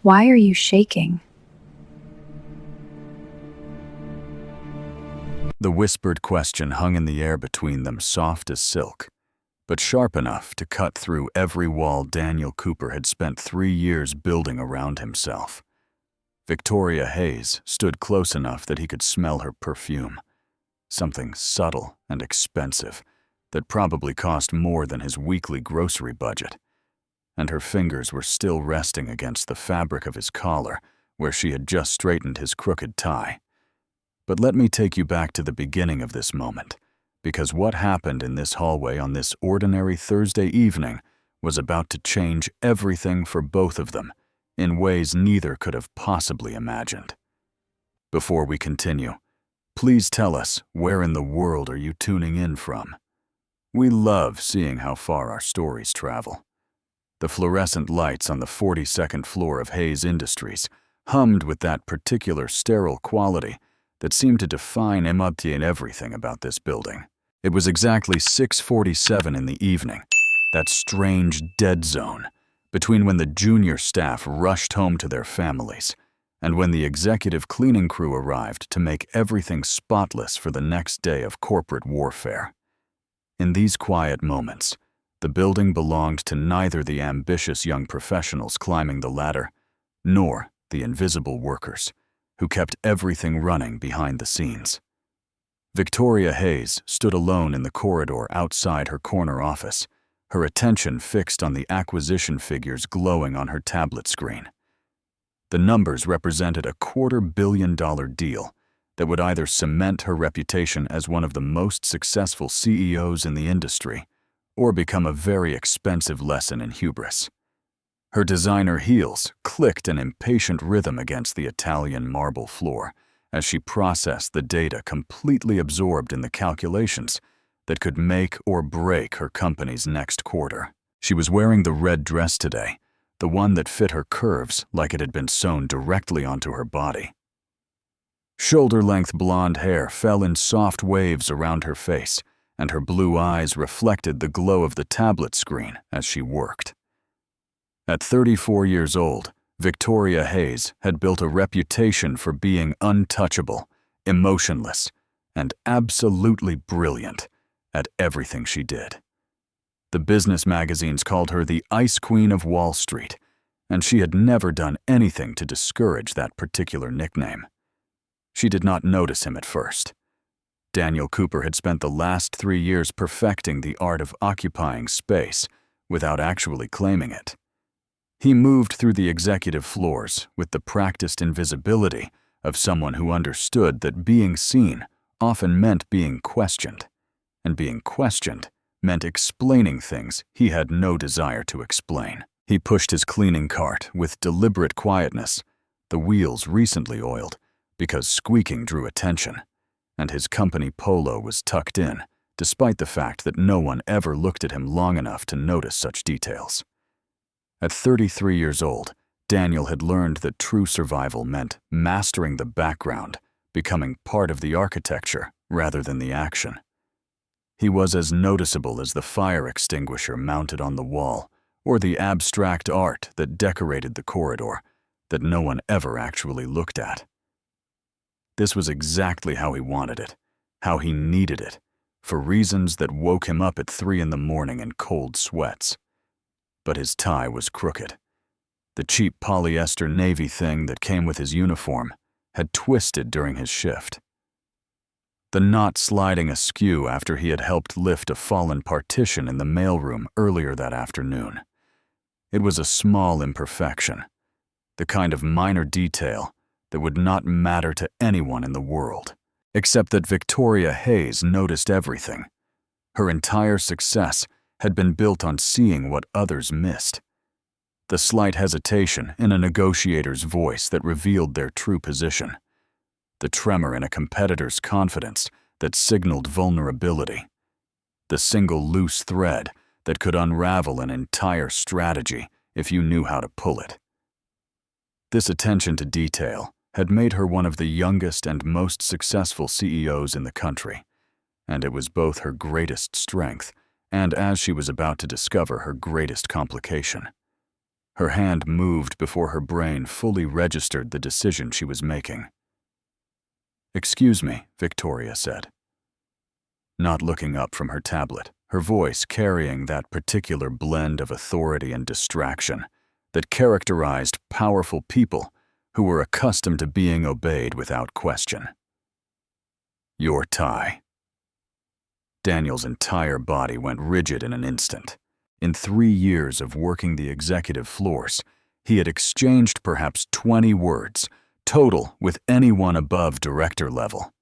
Why are you shaking? The whispered question hung in the air between them, soft as silk, but sharp enough to cut through every wall Daniel Cooper had spent 3 years building around himself. Victoria Hayes stood close enough that he could smell her perfume, something subtle and expensive that probably cost more than his weekly grocery budget, and her fingers were still resting against the fabric of his collar where she had just straightened his crooked tie. But let me take you back to the beginning of this moment, because what happened in this hallway on this ordinary Thursday evening was about to change everything for both of them in ways neither could have possibly imagined. Before we continue, please tell us, where in the world are you tuning in from? We love seeing how far our stories travel. The fluorescent lights on the 42nd floor of Hayes Industries hummed with that particular sterile quality that seemed to define and everything about this building. It was exactly 6:47 in the evening, that strange dead zone between when the junior staff rushed home to their families and when the executive cleaning crew arrived to make everything spotless for the next day of corporate warfare. In these quiet moments, the building belonged to neither the ambitious young professionals climbing the ladder nor the invisible workers who kept everything running behind the scenes. Victoria Hayes stood alone in the corridor outside her corner office, her attention fixed on the acquisition figures glowing on her tablet screen. The numbers represented a $250 million deal that would either cement her reputation as one of the most successful CEOs in the industry or become a very expensive lesson in hubris. Her designer heels clicked an impatient rhythm against the Italian marble floor as she processed the data, completely absorbed in the calculations that could make or break her company's next quarter. She was wearing the red dress today, the one that fit her curves like it had been sewn directly onto her body. Shoulder-length blonde hair fell in soft waves around her face, and her blue eyes reflected the glow of the tablet screen as she worked. At 34 years old, Victoria Hayes had built a reputation for being untouchable, emotionless, and absolutely brilliant at everything she did. The business magazines called her the Ice Queen of Wall Street, and she had never done anything to discourage that particular nickname. She did not notice him at first. Daniel Cooper had spent the last 3 years perfecting the art of occupying space without actually claiming it. He moved through the executive floors with the practiced invisibility of someone who understood that being seen often meant being questioned, and being questioned meant explaining things he had no desire to explain. He pushed his cleaning cart with deliberate quietness, the wheels recently oiled because squeaking drew attention, and his company polo was tucked in, despite the fact that no one ever looked at him long enough to notice such details. At 33 years old, Daniel had learned that true survival meant mastering the background, becoming part of the architecture rather than the action. He was as noticeable as the fire extinguisher mounted on the wall or the abstract art that decorated the corridor that no one ever actually looked at. This was exactly how he wanted it, how he needed it, for reasons that woke him up at 3 in the morning in cold sweats. But his tie was crooked. The cheap polyester navy thing that came with his uniform had twisted during his shift, the knot sliding askew after he had helped lift a fallen partition in the mailroom earlier that afternoon. It was a small imperfection, the kind of minor detail that would not matter to anyone in the world, except that Victoria Hayes noticed everything. Her entire success had been built on seeing what others missed. The slight hesitation in a negotiator's voice that revealed their true position. The tremor in a competitor's confidence that signaled vulnerability. The single loose thread that could unravel an entire strategy if you knew how to pull it. This attention to detail had made her one of the youngest and most successful CEOs in the country, and it was both her greatest strength and, as she was about to discover, her greatest complication. Her hand moved before her brain fully registered the decision she was making. "Excuse me," Victoria said. Not looking up from her tablet, her voice carrying that particular blend of authority and distraction that characterized powerful people who were accustomed to being obeyed without question. "Your tie." Daniel's entire body went rigid in an instant. In 3 years of working the executive floors, he had exchanged perhaps 20 words, total, with anyone above director level.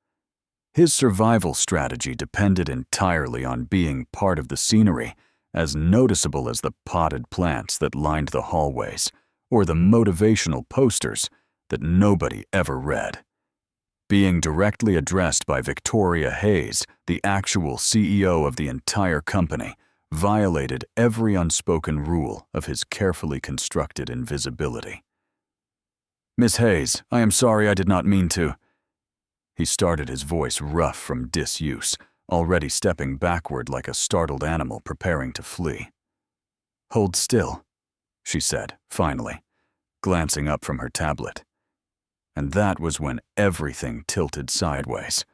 His survival strategy depended entirely on being part of the scenery, as noticeable as the potted plants that lined the hallways, or the motivational posters that nobody ever read. Being directly addressed by Victoria Hayes, the actual CEO of the entire company, violated every unspoken rule of his carefully constructed invisibility. "Miss Hayes, I am sorry, I did not mean to." He started, his voice rough from disuse, already stepping backward like a startled animal preparing to flee. "Hold still," she said, finally, glancing up from her tablet. And that was when everything tilted sideways.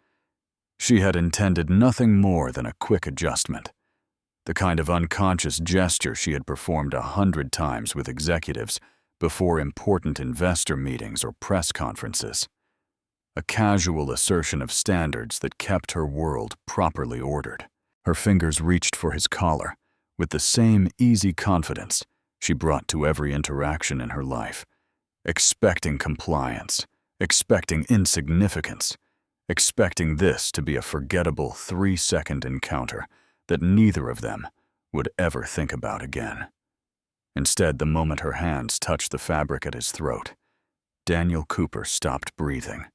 She had intended nothing more than a quick adjustment, the kind of unconscious gesture she had performed 100 times with executives before important investor meetings or press conferences. A casual assertion of standards that kept her world properly ordered. Her fingers reached for his collar with the same easy confidence she brought to every interaction in her life, expecting compliance, expecting insignificance, expecting this to be a forgettable 3-second encounter that neither of them would ever think about again. Instead, the moment her hands touched the fabric at his throat, Daniel Cooper stopped breathing.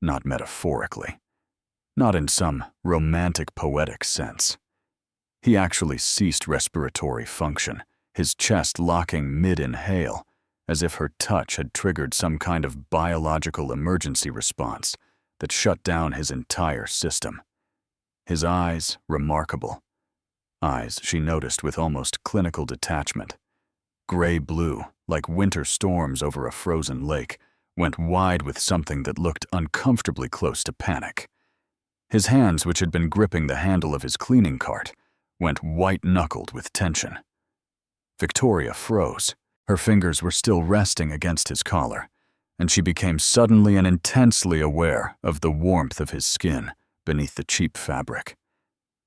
Not metaphorically, not in some romantic, poetic sense. He actually ceased respiratory function, his chest locking mid-inhale, as if her touch had triggered some kind of biological emergency response that shut down his entire system. His eyes, remarkable. Eyes she noticed with almost clinical detachment. Gray-blue, like winter storms over a frozen lake, went wide with something that looked uncomfortably close to panic. His hands, which had been gripping the handle of his cleaning cart, went white-knuckled with tension. Victoria froze. Her fingers were still resting against his collar, and she became suddenly and intensely aware of the warmth of his skin beneath the cheap fabric.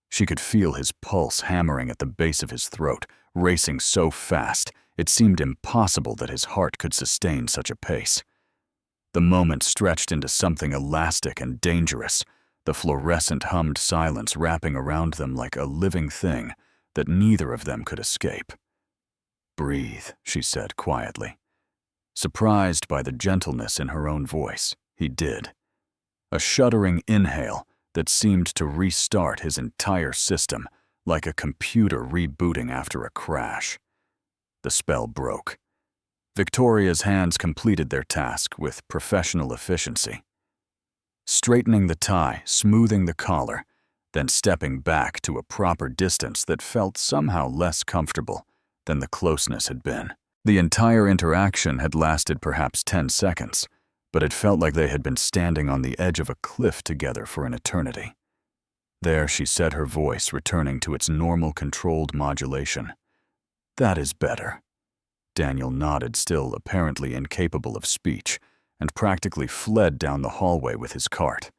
She could feel his pulse hammering at the base of his throat, racing so fast it seemed impossible that his heart could sustain such a pace. The moment stretched into something elastic and dangerous, the fluorescent hummed silence wrapping around them like a living thing that neither of them could escape. "Breathe," she said quietly. Surprised by the gentleness in her own voice, he did. A shuddering inhale that seemed to restart his entire system like a computer rebooting after a crash. The spell broke. Victoria's hands completed their task with professional efficiency. Straightening the tie, smoothing the collar, then stepping back to a proper distance that felt somehow less comfortable than the closeness had been. The entire interaction had lasted perhaps 10 seconds, but it felt like they had been standing on the edge of a cliff together for an eternity. There she said, her voice returning to its normal controlled modulation. "That is better." Daniel nodded, still apparently incapable of speech, and practically fled down the hallway with his cart.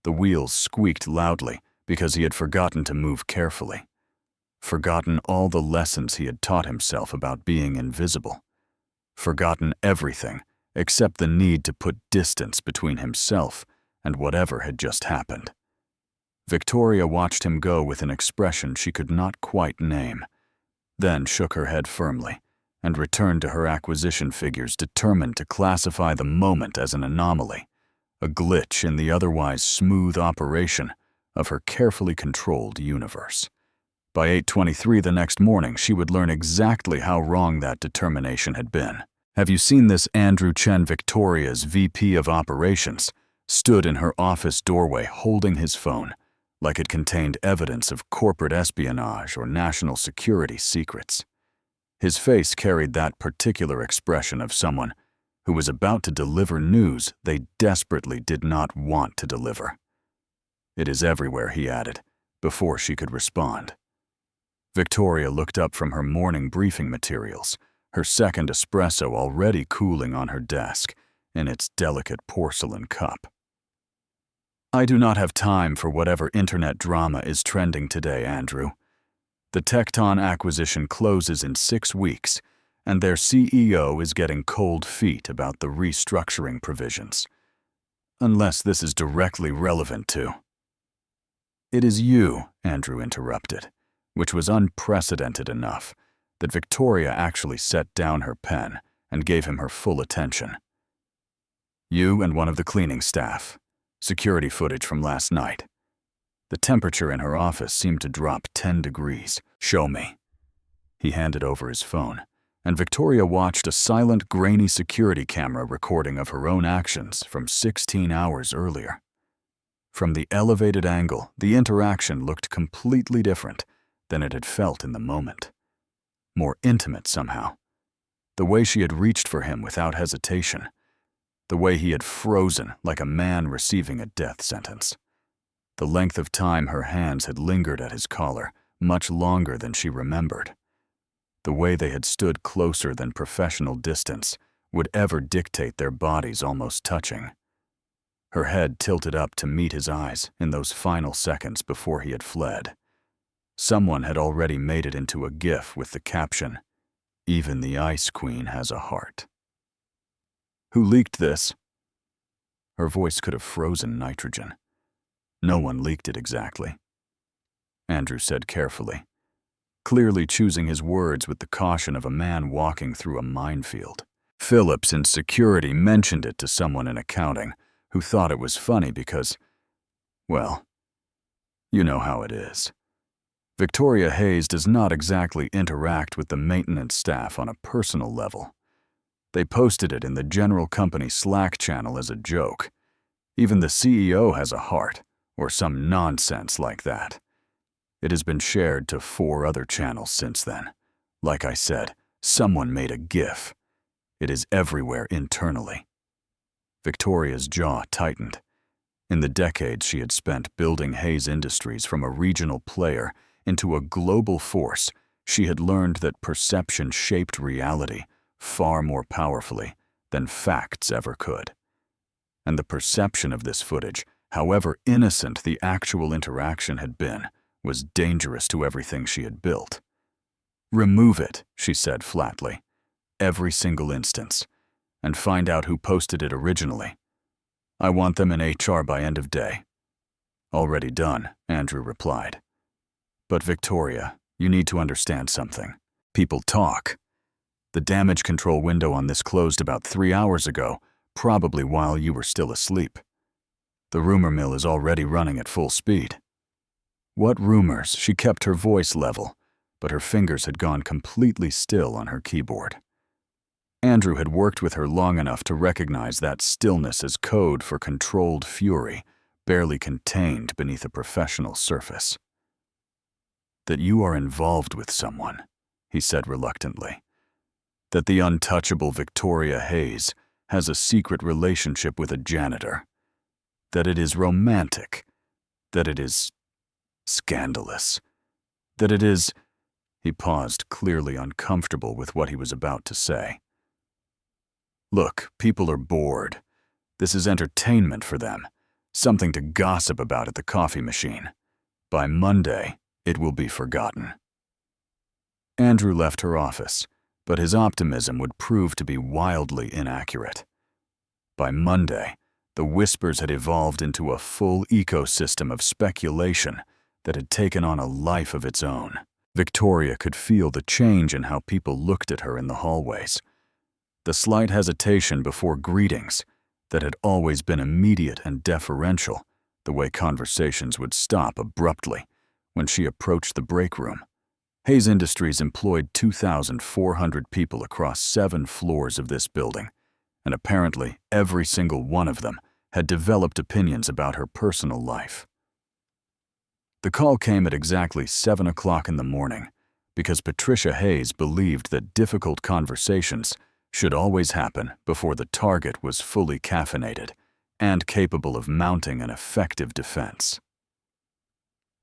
The wheels squeaked loudly because he had forgotten to move carefully. Forgotten all the lessons he had taught himself about being invisible. Forgotten everything except the need to put distance between himself and whatever had just happened. Victoria watched him go with an expression she could not quite name, then shook her head firmly and returned to her acquisition figures, determined to classify the moment as an anomaly, a glitch in the otherwise smooth operation of her carefully controlled universe. By 8:23 the next morning, she would learn exactly how wrong that determination had been. "Have you seen this Andrew Chen?" Victoria's VP of Operations stood in her office doorway holding his phone like it contained evidence of corporate espionage or national security secrets. His face carried that particular expression of someone who was about to deliver news they desperately did not want to deliver. "It is everywhere," he added, before she could respond. Victoria looked up from her morning briefing materials, her second espresso already cooling on her desk in its delicate porcelain cup. "I do not have time for whatever internet drama is trending today, Andrew. The Tecton acquisition closes in 6 weeks, and their CEO is getting cold feet about the restructuring provisions. Unless this is directly relevant to—" "It is you," Andrew interrupted, which was unprecedented enough that Victoria actually set down her pen and gave him her full attention. "You and one of the cleaning staff. Security footage from last night." The temperature in her office seemed to drop 10 degrees. "Show me." He handed over his phone, and Victoria watched a silent, grainy security camera recording of her own actions from 16 hours earlier. From the elevated angle, the interaction looked completely different than it had felt in the moment. More intimate somehow. The way she had reached for him without hesitation. The way he had frozen like a man receiving a death sentence. The length of time her hands had lingered at his collar, much longer than she remembered. The way they had stood closer than professional distance would ever dictate their bodies almost touching. Her head tilted up to meet his eyes in those final seconds before he had fled. Someone had already made it into a GIF with the caption, "Even the Ice Queen has a heart." "Who leaked this?" Her voice could have frozen nitrogen. "No one leaked it exactly," Andrew said carefully, clearly choosing his words with the caution of a man walking through a minefield. "Phillips in security mentioned it to someone in accounting who thought it was funny because, well, you know how it is. Victoria Hayes does not exactly interact with the maintenance staff on a personal level. They posted it in the general company Slack channel as a joke. Even the CEO has a heart, or some nonsense like that. It has been shared to 4 other channels since then. Like I said, someone made a GIF. It is everywhere internally." Victoria's jaw tightened. In the decades she had spent building Hayes Industries from a regional player into a global force, she had learned that perception shaped reality far more powerfully than facts ever could. And the perception of this footage, however innocent the actual interaction had been, was dangerous to everything she had built. "Remove it," she said flatly, "every single instance, and find out who posted it originally. I want them in HR by end of day." "Already done," Andrew replied. "But Victoria, you need to understand something. People talk. The damage control window on this closed about 3 hours ago, probably while you were still asleep. The rumor mill is already running at full speed." "What rumors?" She kept her voice level, but her fingers had gone completely still on her keyboard. Andrew had worked with her long enough to recognize that stillness as code for controlled fury, barely contained beneath a professional surface. "That you are involved with someone," he said reluctantly. "That the untouchable Victoria Hayes has a secret relationship with a janitor. That it is romantic. That it is scandalous. That it is—" He paused, clearly uncomfortable with what he was about to say. "Look, people are bored. This is entertainment for them, something to gossip about at the coffee machine. By Monday, it will be forgotten." Andrew left her office, but his optimism would prove to be wildly inaccurate. By Monday, the whispers had evolved into a full ecosystem of speculation that had taken on a life of its own. Victoria could feel the change in how people looked at her in the hallways. The slight hesitation before greetings that had always been immediate and deferential, the way conversations would stop abruptly when she approached the break room. Hayes Industries employed 2,400 people across 7 floors of this building, and apparently every single one of them had developed opinions about her personal life. The call came at exactly 7 o'clock in the morning, because Patricia Hayes believed that difficult conversations should always happen before the target was fully caffeinated and capable of mounting an effective defense.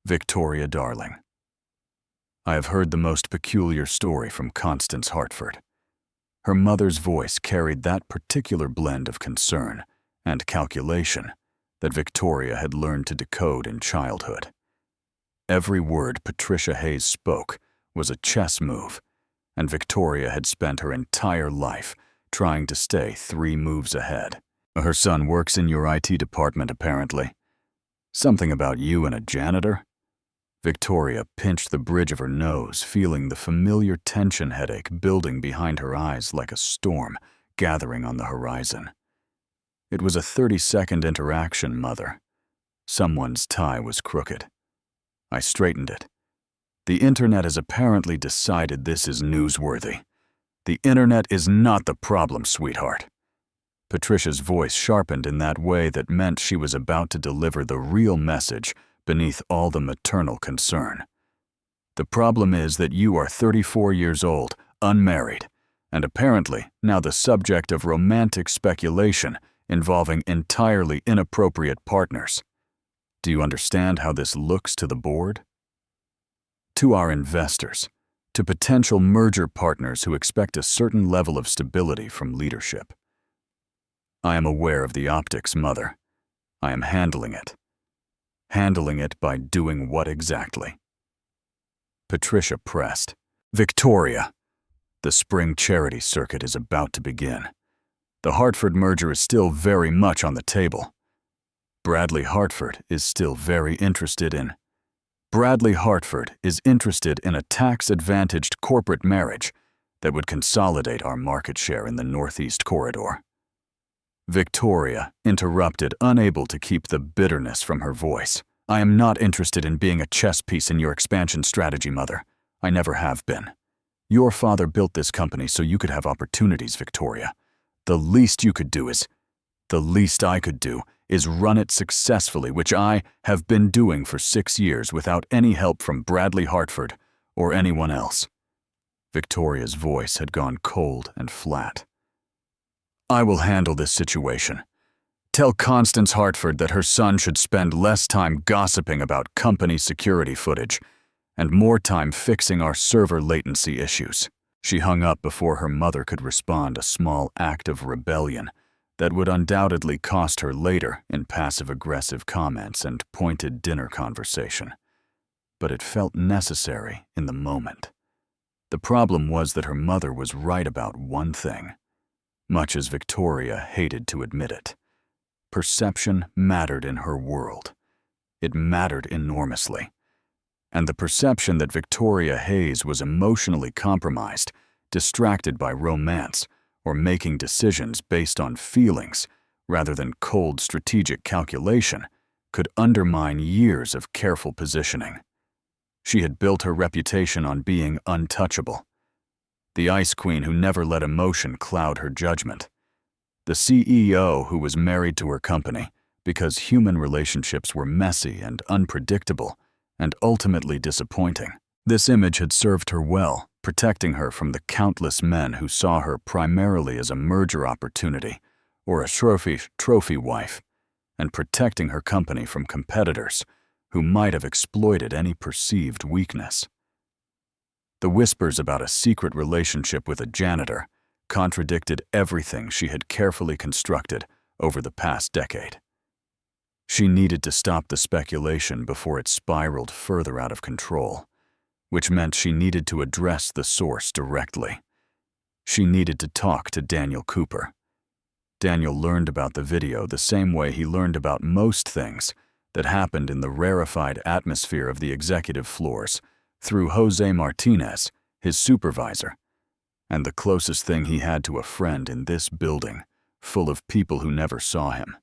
Victoria Darling. I have heard the most peculiar story from Constance Hartford. Her mother's voice carried that particular blend of concern and calculation that Victoria had learned to decode in childhood. Every word Patricia Hayes spoke was a chess move, and Victoria had spent her entire life trying to stay 3 moves ahead. Her son works in your IT department, apparently. Something about you and a janitor? Victoria pinched the bridge of her nose, feeling the familiar tension headache building behind her eyes like a storm gathering on the horizon. It was a 30-second interaction, Mother. Someone's tie was crooked. I straightened it. The internet has apparently decided this is newsworthy. The internet is not the problem, sweetheart. Patricia's voice sharpened in that way that meant she was about to deliver the real message beneath all the maternal concern. The problem is that you are 34 years old, unmarried, and apparently now the subject of romantic speculation involving entirely inappropriate partners. Do you understand how this looks to the board? To our investors, to potential merger partners who expect a certain level of stability from leadership. I am aware of the optics, Mother. I am handling it. Handling it by doing what exactly? Patricia pressed. Victoria, the spring charity circuit is about to begin. The Hartford merger is still very much on the table. Bradley Hartford is still very interested in. Bradley Hartford is interested in a tax-advantaged corporate marriage that would consolidate our market share in the Northeast Corridor. Victoria interrupted, unable to keep the bitterness from her voice. I am not interested in being a chess piece in your expansion strategy, Mother. I never have been. Your father built this company so you could have opportunities, Victoria. The least I could do is run it successfully, which I have been doing for 6 years without any help from Bradley Hartford or anyone else. Victoria's voice had gone cold and flat. I will handle this situation. Tell Constance Hartford that her son should spend less time gossiping about company security footage and more time fixing our server latency issues. She hung up before her mother could respond, a small act of rebellion that would undoubtedly cost her later in passive-aggressive comments and pointed dinner conversation. But it felt necessary in the moment. The problem was that her mother was right about one thing, much as Victoria hated to admit it. Perception mattered in her world. It mattered enormously. And the perception that Victoria Hayes was emotionally compromised, distracted by romance, or making decisions based on feelings rather than cold strategic calculation could undermine years of careful positioning. She had built her reputation on being untouchable. The ice queen who never let emotion cloud her judgment. The CEO who was married to her company because human relationships were messy and unpredictable and ultimately disappointing. This image had served her well, protecting her from the countless men who saw her primarily as a merger opportunity or a trophy wife, and protecting her company from competitors who might have exploited any perceived weakness. The whispers about a secret relationship with a janitor contradicted everything she had carefully constructed over the past decade. She needed to stop the speculation before it spiraled further out of control, which meant she needed to address the source directly. She needed to talk to Daniel Cooper. Daniel learned about the video the same way he learned about most things that happened in the rarefied atmosphere of the executive floors, through Jose Martinez, his supervisor, and the closest thing he had to a friend in this building, full of people who never saw him.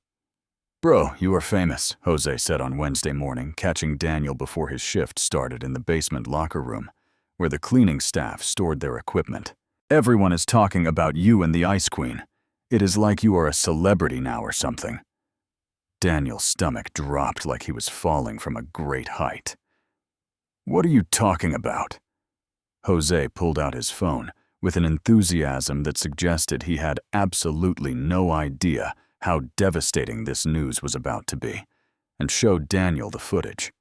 Bro, you are famous, Jose said on Wednesday morning, catching Daniel before his shift started in the basement locker room, where the cleaning staff stored their equipment. Everyone is talking about you and the Ice Queen. It is like you are a celebrity now or something. Daniel's stomach dropped like he was falling from a great height. What are you talking about? Jose pulled out his phone with an enthusiasm that suggested he had absolutely no idea how devastating this news was about to be, and showed Daniel the footage.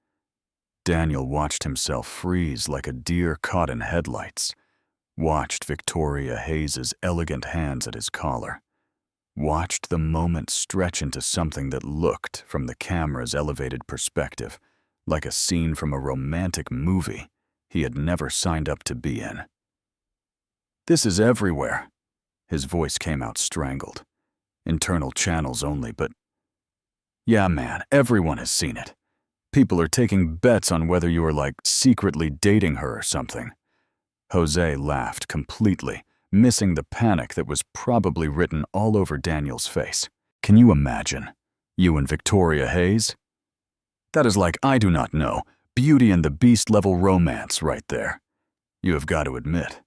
Daniel watched himself freeze like a deer caught in headlights, watched Victoria Hayes's elegant hands at his collar, watched the moment stretch into something that looked, from the camera's elevated perspective, like a scene from a romantic movie he had never signed up to be in. "This is everywhere." His voice came out strangled. "Internal channels only, but yeah, man, everyone has seen it. People are taking bets on whether you are like secretly dating her or something." Jose laughed completely, missing the panic that was probably written all over Daniel's face. "Can you imagine? You and Victoria Hayes? That is like, I do not know, Beauty and the Beast level romance right there. You have got to admit,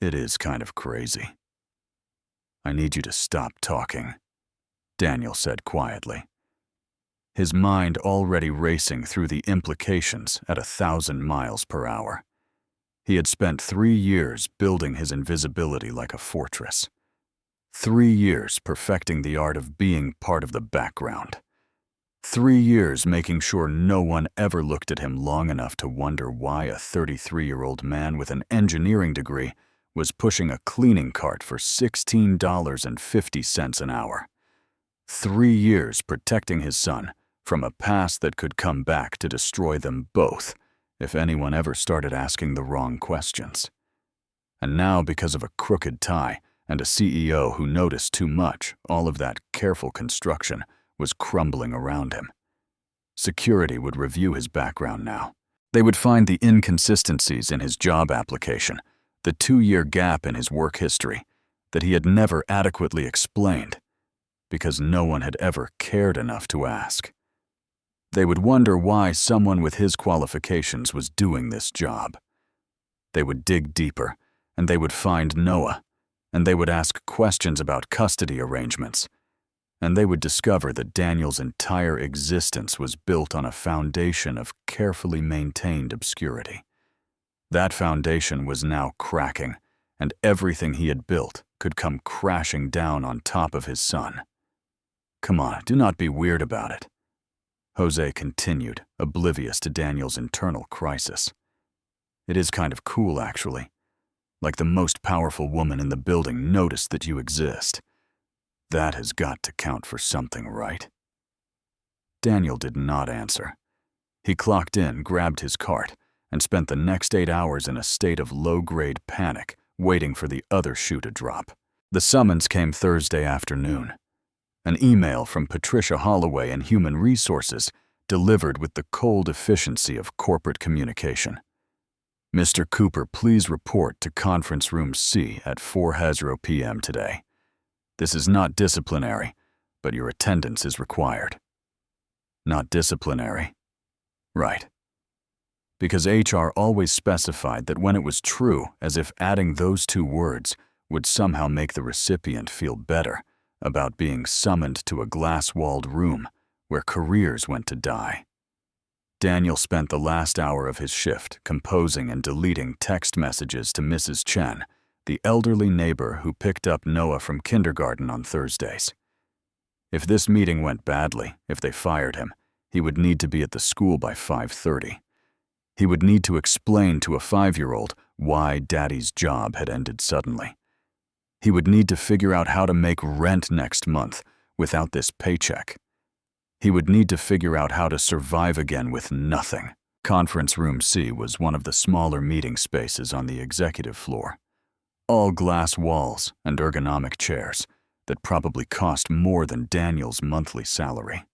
it is kind of crazy." "I need you to stop talking," Daniel said quietly, his mind already racing through the implications at 1,000 miles per hour. He had spent 3 years building his invisibility like a fortress. 3 years perfecting the art of being part of the background. 3 years making sure no one ever looked at him long enough to wonder why a 33-year-old man with an engineering degree was pushing a cleaning cart for $16.50 an hour. 3 years protecting his son from a past that could come back to destroy them both if anyone ever started asking the wrong questions. And now, because of a crooked tie and a CEO who noticed too much, all of that careful construction was crumbling around him. Security would review his background now. They would find the inconsistencies in his job application, the 2-year gap in his work history that he had never adequately explained, because no one had ever cared enough to ask. They would wonder why someone with his qualifications was doing this job. They would dig deeper, and they would find Noah, and they would ask questions about custody arrangements, and they would discover that Daniel's entire existence was built on a foundation of carefully maintained obscurity. That foundation was now cracking, and everything he had built could come crashing down on top of his son. "Come on, do not be weird about it," Jose continued, oblivious to Daniel's internal crisis. "It is kind of cool, actually. Like the most powerful woman in the building noticed that you exist. That has got to count for something, right?" Daniel did not answer. He clocked in, grabbed his cart, and spent the next 8 hours in a state of low-grade panic, waiting for the other shoe to drop. The summons came Thursday afternoon. An email from Patricia Holloway in Human Resources, delivered with the cold efficiency of corporate communication. "Mr. Cooper, please report to Conference Room C at 4:00 p.m. today. This is not disciplinary, but your attendance is required." Not disciplinary? Right. Because HR always specified that when it was true, as if adding those 2 words would somehow make the recipient feel better about being summoned to a glass-walled room where careers went to die. Daniel spent the last hour of his shift composing and deleting text messages to Mrs. Chen, the elderly neighbor who picked up Noah from kindergarten on Thursdays. If this meeting went badly, if they fired him, he would need to be at the school by 5:30. He would need to explain to a 5-year-old why Daddy's job had ended suddenly. He would need to figure out how to make rent next month without this paycheck. He would need to figure out how to survive again with nothing. Conference Room C was one of the smaller meeting spaces on the executive floor. All glass walls and ergonomic chairs that probably cost more than Daniel's monthly salary.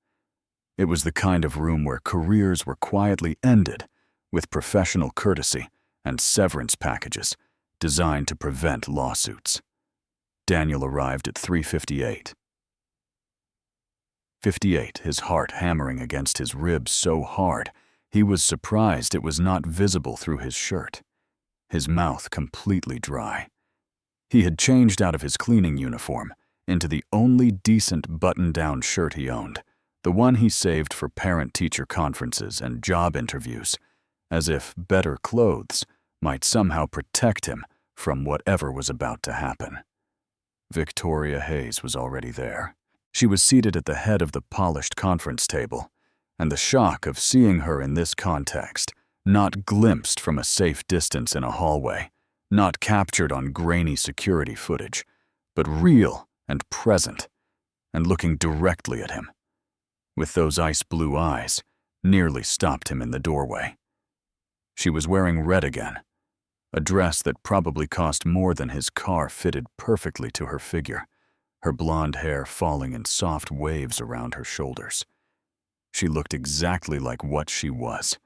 It was the kind of room where careers were quietly ended with professional courtesy and severance packages designed to prevent lawsuits. Daniel arrived at 3:58. 58, his heart hammering against his ribs so hard, he was surprised it was not visible through his shirt. His mouth completely dry. He had changed out of his cleaning uniform into the only decent button-down shirt he owned, the one he saved for parent-teacher conferences and job interviews, as if better clothes might somehow protect him from whatever was about to happen. Victoria Hayes was already there. She was seated at the head of the polished conference table, and the shock of seeing her in this context, not glimpsed from a safe distance in a hallway, not captured on grainy security footage, but real and present, and looking directly at him, with those ice-blue eyes, nearly stopped him in the doorway. She was wearing red again, a dress that probably cost more than his car fitted perfectly to her figure, her blonde hair falling in soft waves around her shoulders. She looked exactly like what she was,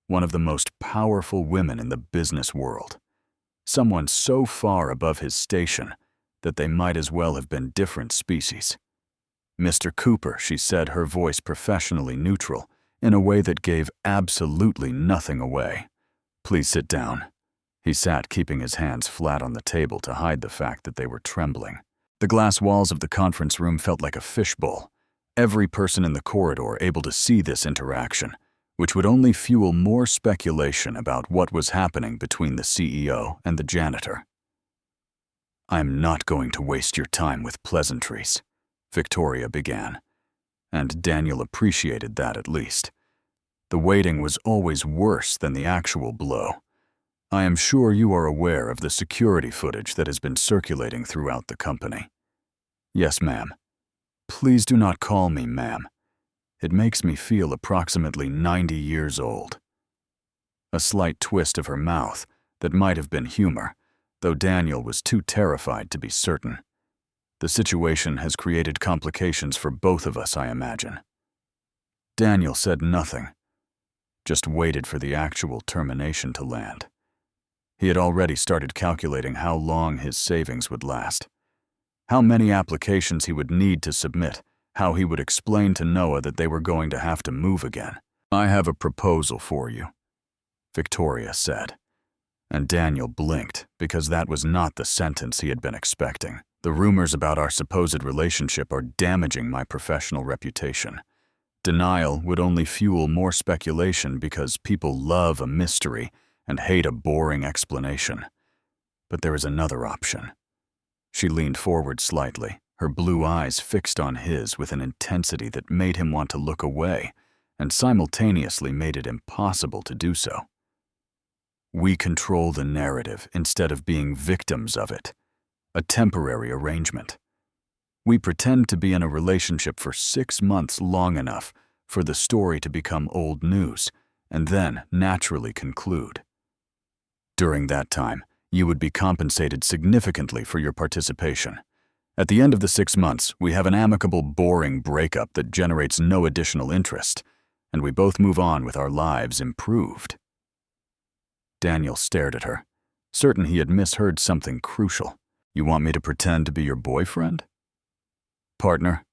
one of the most powerful women in the business world, someone so far above his station that they might as well have been different species. "Mr. Cooper," she said, her voice professionally neutral, in a way that gave absolutely nothing away. "Please sit down." He sat, keeping his hands flat on the table to hide the fact that they were trembling. The glass walls of the conference room felt like a fishbowl, every person in the corridor able to see this interaction, which would only fuel more speculation about what was happening between the CEO and the janitor. "I'm not going to waste your time with pleasantries," Victoria began, and Daniel appreciated that at least. The waiting was always worse than the actual blow. "I am sure you are aware of the security footage that has been circulating throughout the company." "Yes, ma'am." "Please do not call me ma'am. It makes me feel approximately 90 years old." A slight twist of her mouth that might have been humor, though Daniel was too terrified to be certain. "The situation has created complications for both of us, I imagine." Daniel said nothing, just waited for the actual termination to land. He had already started calculating how long his savings would last, how many applications he would need to submit, how he would explain to Noah that they were going to have to move again. "I have a proposal for you," Victoria said, and Daniel blinked because that was not the sentence he had been expecting. "The rumors about our supposed relationship are damaging my professional reputation. Denial would only fuel more speculation because people love a mystery and hate a boring explanation. But there is another option." She leaned forward slightly, her blue eyes fixed on his with an intensity that made him want to look away and simultaneously made it impossible to do so. "We control the narrative instead of being victims of it. A temporary arrangement. We pretend to be in a relationship for 6 months, long enough for the story to become old news, and then naturally conclude. During that time, you would be compensated significantly for your participation. At the end of the 6 months, we have an amicable, boring breakup that generates no additional interest, and we both move on with our lives improved." Daniel stared at her, certain he had misheard something crucial. "You want me to pretend to be your boyfriend?" "Partner,"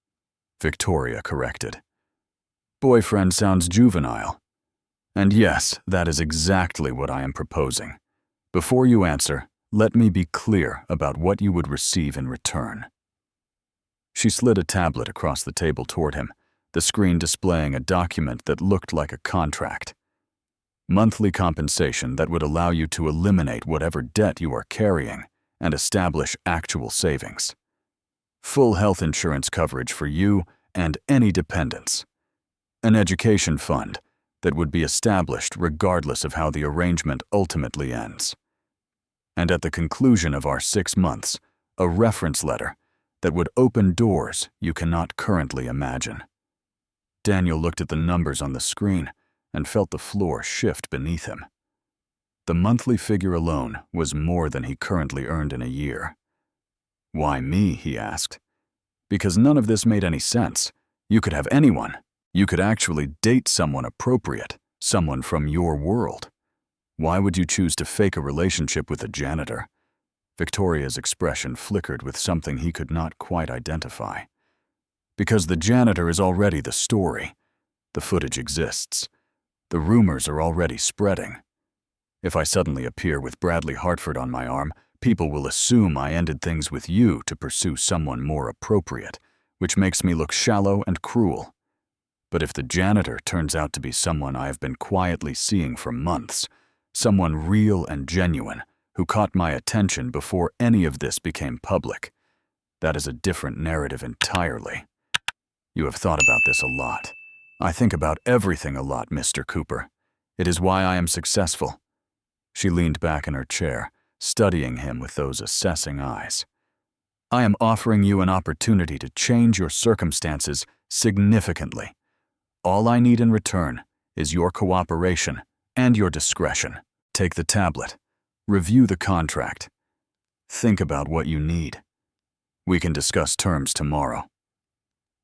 Victoria corrected. "Boyfriend sounds juvenile. And yes, that is exactly what I am proposing. Before you answer, let me be clear about what you would receive in return." She slid a tablet across the table toward him, the screen displaying a document that looked like a contract. "Monthly compensation that would allow you to eliminate whatever debt you are carrying and establish actual savings. Full health insurance coverage for you and any dependents. An education fund that would be established regardless of how the arrangement ultimately ends. And at the conclusion of our 6 months, a reference letter that would open doors you cannot currently imagine." Daniel looked at the numbers on the screen and felt the floor shift beneath him. The monthly figure alone was more than he currently earned in a year. "Why me?" he asked. "Because none of this made any sense. You could have anyone. You could actually date someone appropriate, someone from your world. Why would you choose to fake a relationship with a janitor?" Victoria's expression flickered with something he could not quite identify. "Because the janitor is already the story. The footage exists. The rumors are already spreading. If I suddenly appear with Bradley Hartford on my arm, people will assume I ended things with you to pursue someone more appropriate, which makes me look shallow and cruel. But if the janitor turns out to be someone I have been quietly seeing for months, someone real and genuine who caught my attention before any of this became public. That is a different narrative entirely. You have thought about this a lot. I think about everything a lot, Mr. Cooper. It is why I am successful. She leaned back in her chair, studying him with those assessing eyes. I am offering you an opportunity to change your circumstances significantly. All I need in return is your cooperation and your discretion. Take the tablet. Review the contract. Think about what you need. We can discuss terms tomorrow.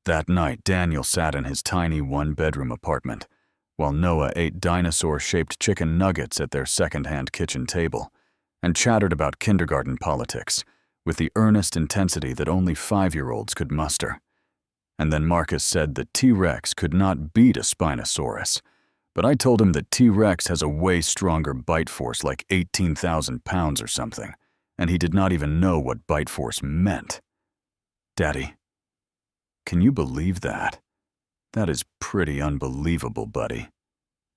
That night, Daniel sat in his tiny one-bedroom apartment, while Noah ate dinosaur-shaped chicken nuggets at their second-hand kitchen table, and chattered about kindergarten politics with the earnest intensity that only 5-year-olds could muster. And then Marcus said that T-Rex could not beat a Spinosaurus, but I told him that T-Rex has a way stronger bite force, like 18,000 pounds or something, and he did not even know what bite force meant. Daddy, can you believe that? That is pretty unbelievable, buddy.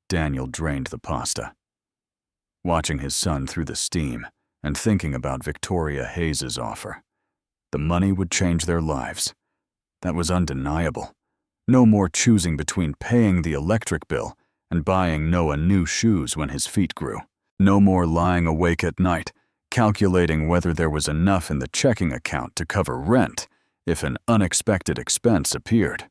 Daniel drained the pasta, watching his son through the steam and thinking about Victoria Hayes's offer. The money would change their lives. That was undeniable. No more choosing between paying the electric bill and buying Noah new shoes when his feet grew. No more lying awake at night, calculating whether there was enough in the checking account to cover rent if an unexpected expense appeared.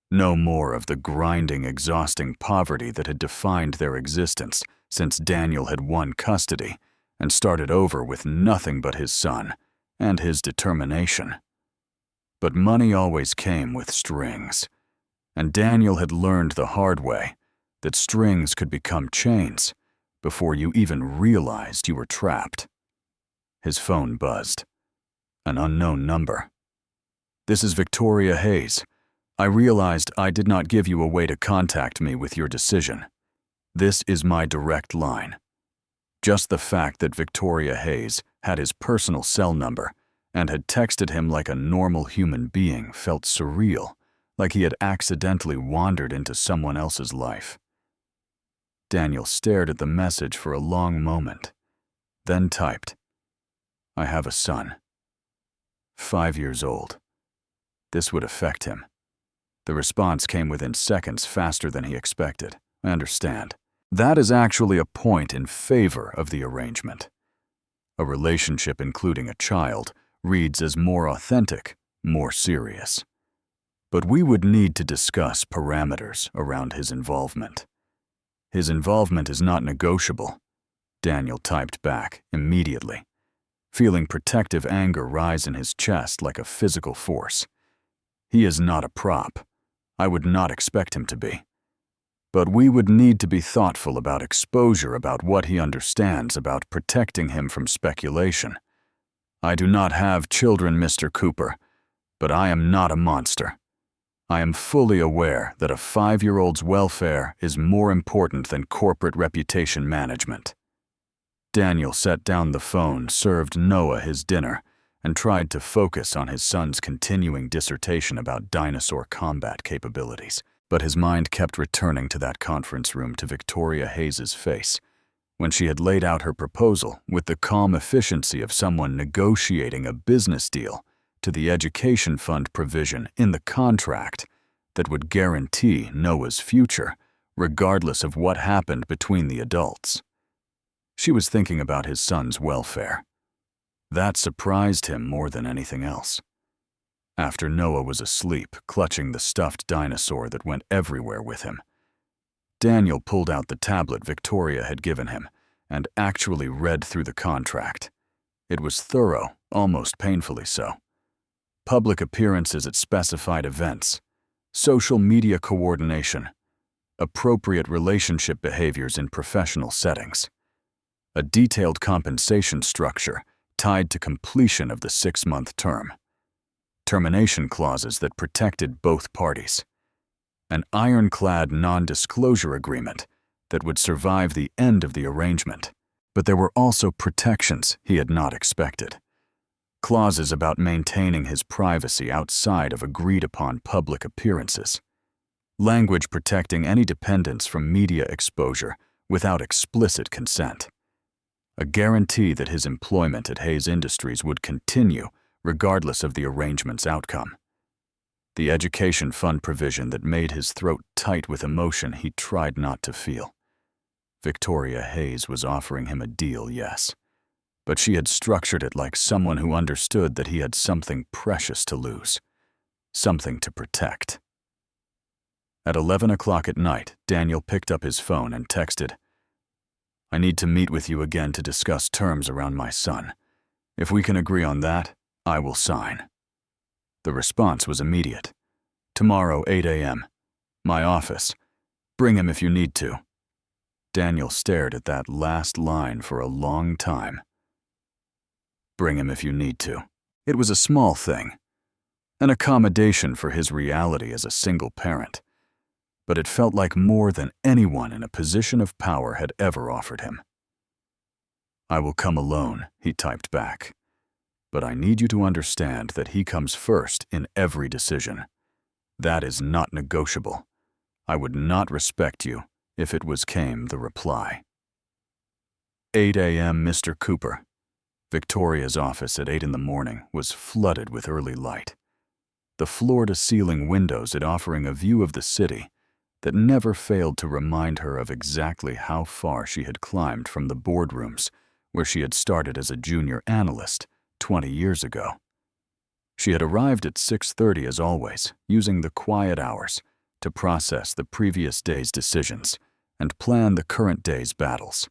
No more of the grinding, exhausting poverty that had defined their existence since Daniel had won custody and started over with nothing but his son and his determination. But money always came with strings, and Daniel had learned the hard way that strings could become chains before you even realized you were trapped. His phone buzzed. An unknown number. This is Victoria Hayes. I realized I did not give you a way to contact me with your decision. This is my direct line. Just the fact that Victoria Hayes had his personal cell number and had texted him like a normal human being felt surreal, like he had accidentally wandered into someone else's life. Daniel stared at the message for a long moment, then typed, I have a son. 5 years old. This would affect him. The response came within seconds, faster than he expected. I understand. That is actually a point in favor of the arrangement. A relationship including a child reads as more authentic, more serious. But we would need to discuss parameters around his involvement. His involvement is not negotiable, Daniel typed back immediately, feeling protective anger rise in his chest like a physical force. He is not a prop. I would not expect him to be. But we would need to be thoughtful about exposure, about what he understands, about protecting him from speculation. I do not have children, Mr. Cooper, but I am not a monster. I am fully aware that a 5-year-old's welfare is more important than corporate reputation management. Daniel set down the phone, served Noah his dinner, and tried to focus on his son's continuing dissertation about dinosaur combat capabilities. But his mind kept returning to that conference room, to Victoria Hayes's face, when she had laid out her proposal with the calm efficiency of someone negotiating a business deal, to the education fund provision in the contract that would guarantee Noah's future, regardless of what happened between the adults. She was thinking about his son's welfare. That surprised him more than anything else. After Noah was asleep, clutching the stuffed dinosaur that went everywhere with him, Daniel pulled out the tablet Victoria had given him and actually read through the contract. It was thorough, almost painfully so. Public appearances at specified events, social media coordination, appropriate relationship behaviors in professional settings, a detailed compensation structure tied to completion of the 6-month term, termination clauses that protected both parties, an ironclad non-disclosure agreement that would survive the end of the arrangement. But there were also protections he had not expected. Clauses about maintaining his privacy outside of agreed-upon public appearances. Language protecting any dependence from media exposure without explicit consent. A guarantee that his employment at Hayes Industries would continue regardless of the arrangement's outcome. The education fund provision that made his throat tight with emotion he tried not to feel. Victoria Hayes was offering him a deal, yes, but she had structured it like someone who understood that he had something precious to lose, something to protect. At 11 o'clock at night, Daniel picked up his phone and texted, "I need to meet with you again to discuss terms around my son. If we can agree on that, I will sign." The response was immediate. "Tomorrow, 8 a.m. My office. Bring him if you need to." Daniel stared at that last line for a long time. Bring him if you need to. It was a small thing, an accommodation for his reality as a single parent, but it felt like more than anyone in a position of power had ever offered him. "I will come alone," he typed back. "But I need you to understand that he comes first in every decision. That is not negotiable. I would not respect you if it came the reply." 8 a.m. Mr. Cooper. Victoria's office at 8 in the morning was flooded with early light. The floor-to-ceiling windows had offering a view of the city that never failed to remind her of exactly how far she had climbed from the boardrooms where she had started as a junior analyst 20 years ago. She had arrived at 6:30 as always, using the quiet hours to process the previous day's decisions and plan the current day's battles.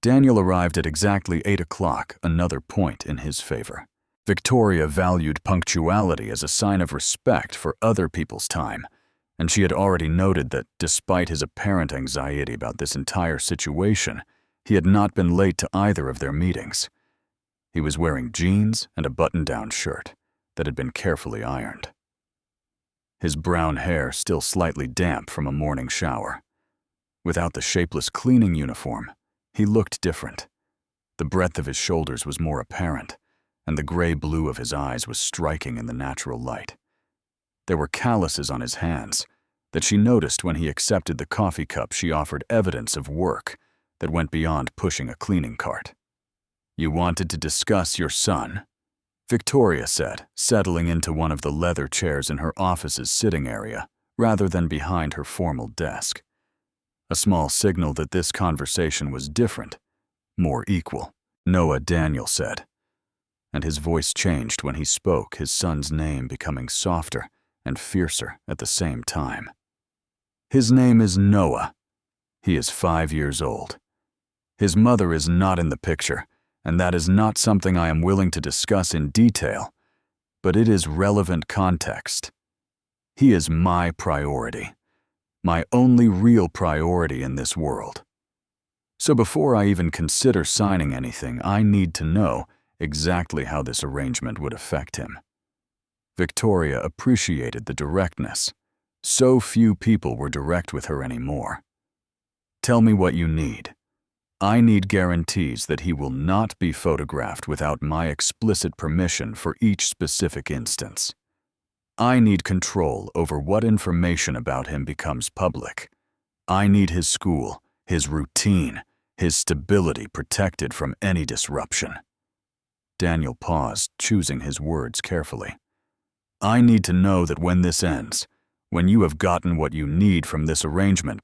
Daniel arrived at exactly 8 o'clock, another point in his favor. Victoria valued punctuality as a sign of respect for other people's time, and she had already noted that despite his apparent anxiety about this entire situation, he had not been late to either of their meetings. He was wearing jeans and a button-down shirt that had been carefully ironed. His brown hair still slightly damp from a morning shower. Without the shapeless cleaning uniform, he looked different. The breadth of his shoulders was more apparent, and the gray blue of his eyes was striking in the natural light. There were calluses on his hands that she noticed when he accepted the coffee cup she offered evidence of work that went beyond pushing a cleaning cart. "You wanted to discuss your son?" Victoria said, settling into one of the leather chairs in her office's sitting area rather than behind her formal desk. A small signal that this conversation was different, more equal. "Noah," Daniel said, and his voice changed when he spoke, his son's name becoming softer and fiercer at the same time. "His name is Noah. He is 5 years old. His mother is not in the picture, and that is not something I am willing to discuss in detail, but it is relevant context. He is my priority, my only real priority in this world. So before I even consider signing anything, I need to know exactly how this arrangement would affect him." Victoria appreciated the directness. So few people were direct with her anymore. "Tell me what you need. I need guarantees that he will not be photographed without my explicit permission for each specific instance. I need control over what information about him becomes public. I need his school, his routine, his stability protected from any disruption." Daniel paused, choosing his words carefully. "I need to know that when this ends, when you have gotten what you need from this arrangement,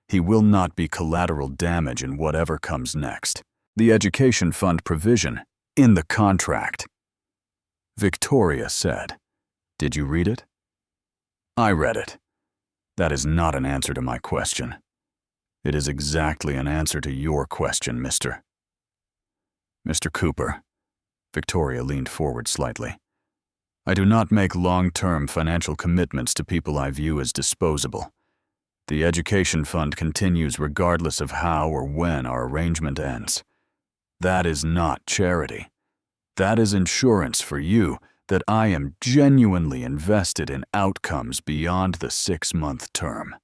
he will not be collateral damage in whatever comes next. The education fund provision, in the contract." Victoria said, "Did you read it?" "I read it. That is not an answer to my question. It is exactly an answer to your question, Mr. Cooper." Victoria leaned forward slightly. "I do not make long-term financial commitments to people I view as disposable. The education fund continues regardless of how or when our arrangement ends. That is not charity. That is insurance for you that I am genuinely invested in outcomes beyond the 6-month term."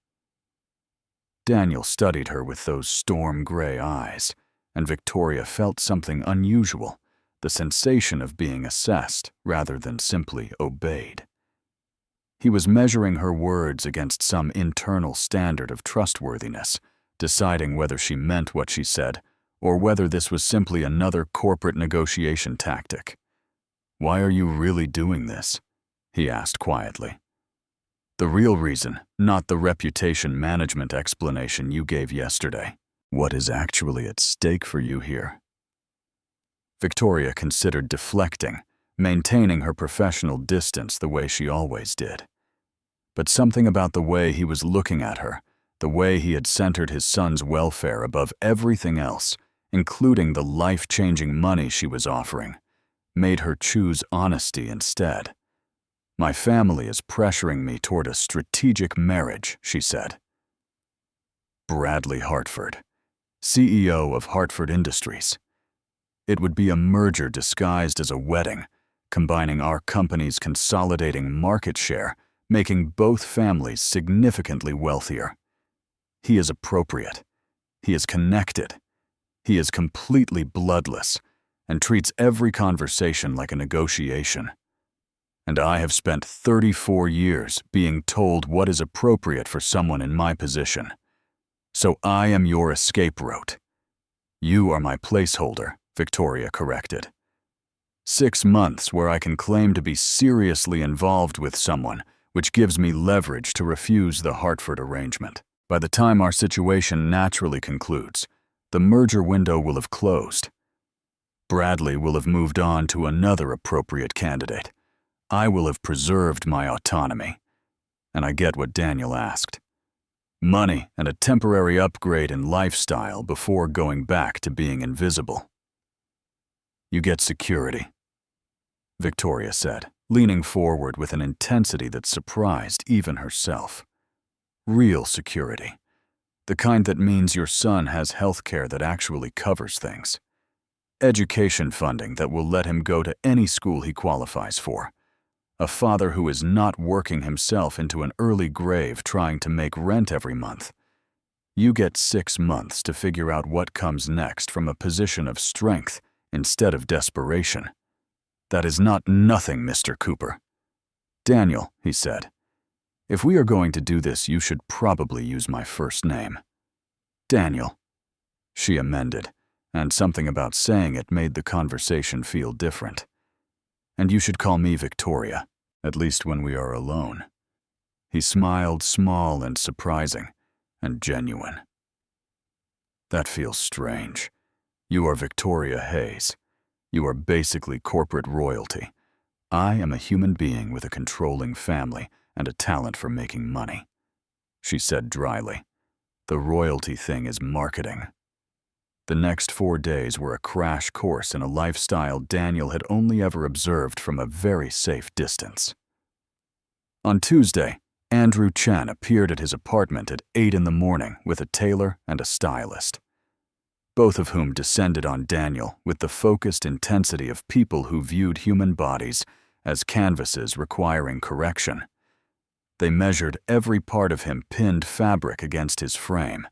Daniel studied her with those storm-gray eyes, and Victoria felt something unusual, the sensation of being assessed rather than simply obeyed. He was measuring her words against some internal standard of trustworthiness deciding whether she meant what she said or whether this was simply another corporate negotiation tactic. "Why are you really doing this?" he asked quietly. "The real reason, not the reputation management explanation you gave yesterday. What is actually at stake for you here?" Victoria considered deflecting, maintaining her professional distance the way she always did. But something about the way he was looking at her, the way he had centered his son's welfare above everything else, including the life-changing money she was offering, made her choose honesty instead. "My family is pressuring me toward a strategic marriage," she said. Bradley Hartford, CEO of Hartford Industries. "It would be a merger disguised as a wedding, combining our company's consolidating market share, making both families significantly wealthier. He is appropriate. He is connected. He is completely bloodless and treats every conversation like a negotiation. And I have spent 34 years being told what is appropriate for someone in my position. So I am your escape route." "You are my placeholder," Victoria corrected. 6 months where I can claim to be seriously involved with someone, which gives me leverage to refuse the Hartford arrangement. By the time our situation naturally concludes, the merger window will have closed. Bradley will have moved on to another appropriate candidate. I will have preserved my autonomy. And I get what Daniel asked. Money and a temporary upgrade in lifestyle before going back to being invisible. "You get security," Victoria said, leaning forward with an intensity that surprised even herself. "Real security. The kind that means your son has health care that actually covers things. Education funding that will let him go to any school he qualifies for. A father who is not working himself into an early grave trying to make rent every month. You get 6 months to figure out what comes next from a position of strength instead of desperation. That is not nothing, Mr. Cooper." "Daniel," he said, "if we are going to do this, you should probably use my first name." "Daniel," she amended, and something about saying it made the conversation feel different. "And you should call me Victoria, at least when we are alone." He smiled, small and surprising, and genuine. "That feels strange. You are Victoria Hayes. You are basically corporate royalty. I am a human being with a controlling family and a talent for making money," she said dryly. "The royalty thing is marketing." The next 4 days were a crash course in a lifestyle Daniel had only ever observed from a very safe distance. On Tuesday, Andrew Chen appeared at his apartment at 8 in the morning with a tailor and a stylist, both of whom descended on Daniel with the focused intensity of people who viewed human bodies as canvases requiring correction. They measured every part of him pinned fabric against his frame,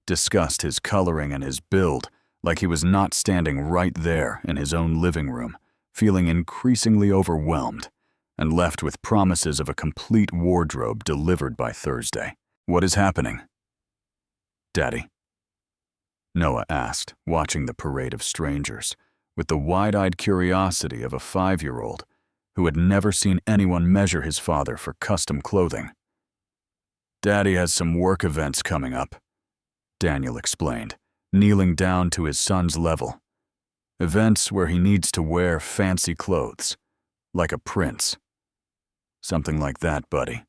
discussed his coloring and his build like he was not standing right there in his own living room, feeling increasingly overwhelmed, and left with promises of a complete wardrobe delivered by Thursday. "What is happening?" "Daddy?" Noah asked, watching the parade of strangers, with the wide-eyed curiosity of a 5-year-old who had never seen anyone measure his father for custom clothing. "Daddy has some work events coming up," Daniel explained, kneeling down to his son's level. "Events where he needs to wear fancy clothes, like a prince. Something like that, buddy."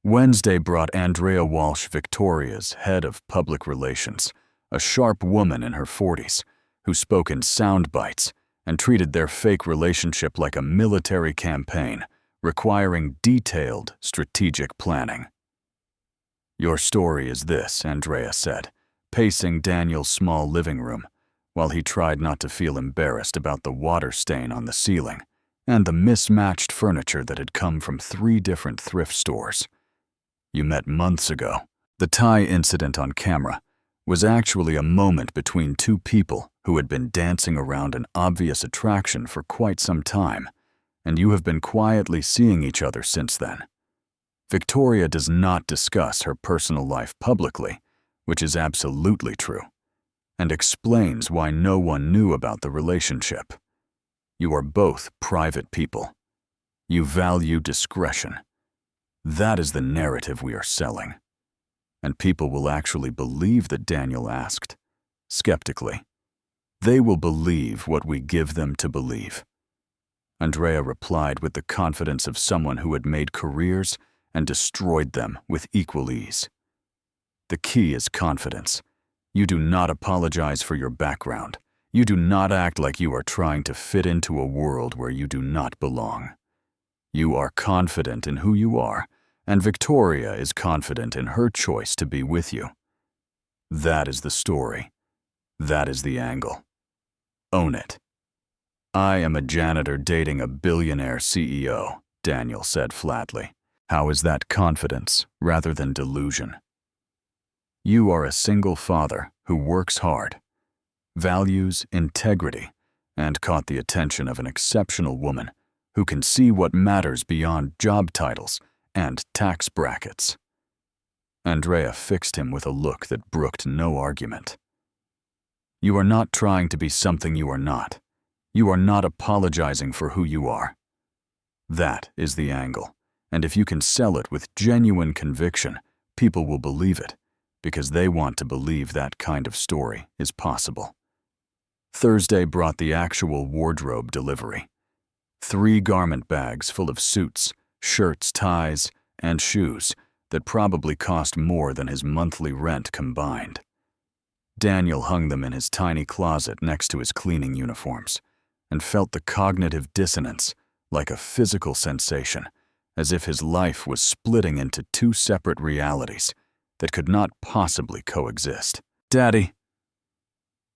Wednesday brought Andrea Walsh, Victoria's head of public relations, a sharp woman in her 40s, who spoke in sound bites and treated their fake relationship like a military campaign, requiring detailed, strategic planning. "Your story is this," Andrea said, pacing Daniel's small living room, while he tried not to feel embarrassed about the water stain on the ceiling and the mismatched furniture that had come from 3 different thrift stores. "You met months ago. The tie incident on camera was actually a moment between 2 people who had been dancing around an obvious attraction for quite some time, and you have been quietly seeing each other since then." Victoria does not discuss her personal life publicly, which is absolutely true, and explains why no one knew about the relationship. You are both private people. You value discretion. That is the narrative we are selling. And people will actually believe that Daniel asked, skeptically. They will believe what we give them to believe. Andrea replied with the confidence of someone who had made careers and destroyed them with equal ease. The key is confidence. You do not apologize for your background. You do not act like you are trying to fit into a world where you do not belong. You are confident in who you are, and Victoria is confident in her choice to be with you. That is the story. That is the angle. Own it. I am a janitor dating a billionaire CEO, Daniel said flatly. How is that confidence rather than delusion? You are a single father who works hard, values integrity, and caught the attention of an exceptional woman who can see what matters beyond job titles and tax brackets. Andrea fixed him with a look that brooked no argument. You are not trying to be something you are not. You are not apologizing for who you are. That is the angle, and if you can sell it with genuine conviction, people will believe it, because they want to believe that kind of story is possible. Thursday brought the actual wardrobe delivery. 3 garment bags full of suits, shirts, ties, and shoes that probably cost more than his monthly rent combined. Daniel hung them in his tiny closet next to his cleaning uniforms and felt the cognitive dissonance like a physical sensation, as if his life was splitting into 2 separate realities that could not possibly coexist. "Daddy,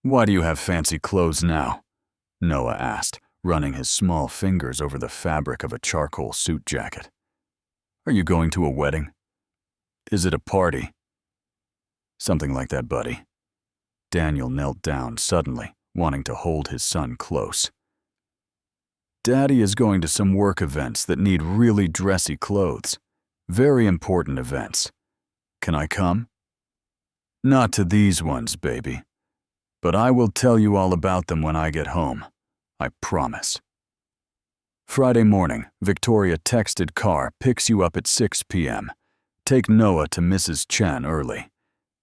why do you have fancy clothes now?" Noah asked, running his small fingers over the fabric of a charcoal suit jacket. "Are you going to a wedding? Is it a party?" "Something like that, buddy." Daniel knelt down suddenly, wanting to hold his son close. "Daddy is going to some work events that need really dressy clothes. Very important events. Can I come?" "Not to these ones, baby. But I will tell you all about them when I get home. I promise." Friday morning, Victoria texted Carr picks you up at 6 p.m. Take Noah to Mrs. Chen early.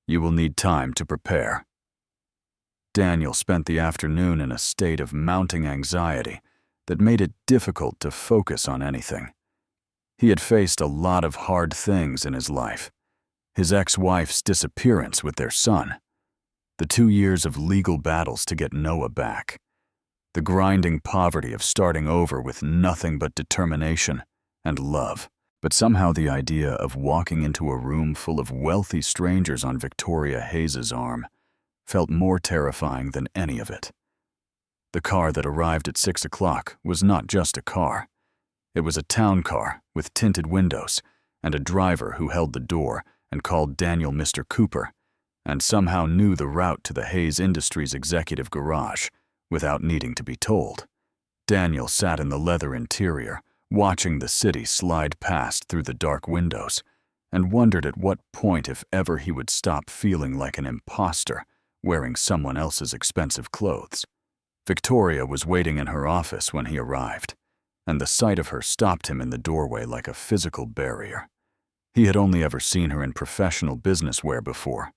You will need time to prepare. Daniel spent the afternoon in a state of mounting anxiety that made it difficult to focus on anything. He had faced a lot of hard things in his life. His ex-wife's disappearance with their son, the 2 years of legal battles to get Noah back, the grinding poverty of starting over with nothing but determination and love. But somehow the idea of walking into a room full of wealthy strangers on Victoria Hayes's arm felt more terrifying than any of it. The car that arrived at 6 o'clock was not just a car. It was a town car with tinted windows and a driver who held the door and called Daniel Mr. Cooper, and somehow knew the route to the Hayes Industries executive garage without needing to be told. Daniel sat in the leather interior, watching the city slide past through the dark windows, and wondered at what point, if ever, he would stop feeling like an imposter wearing someone else's expensive clothes. Victoria was waiting in her office when he arrived, and the sight of her stopped him in the doorway like a physical barrier. He had only ever seen her in professional business wear before.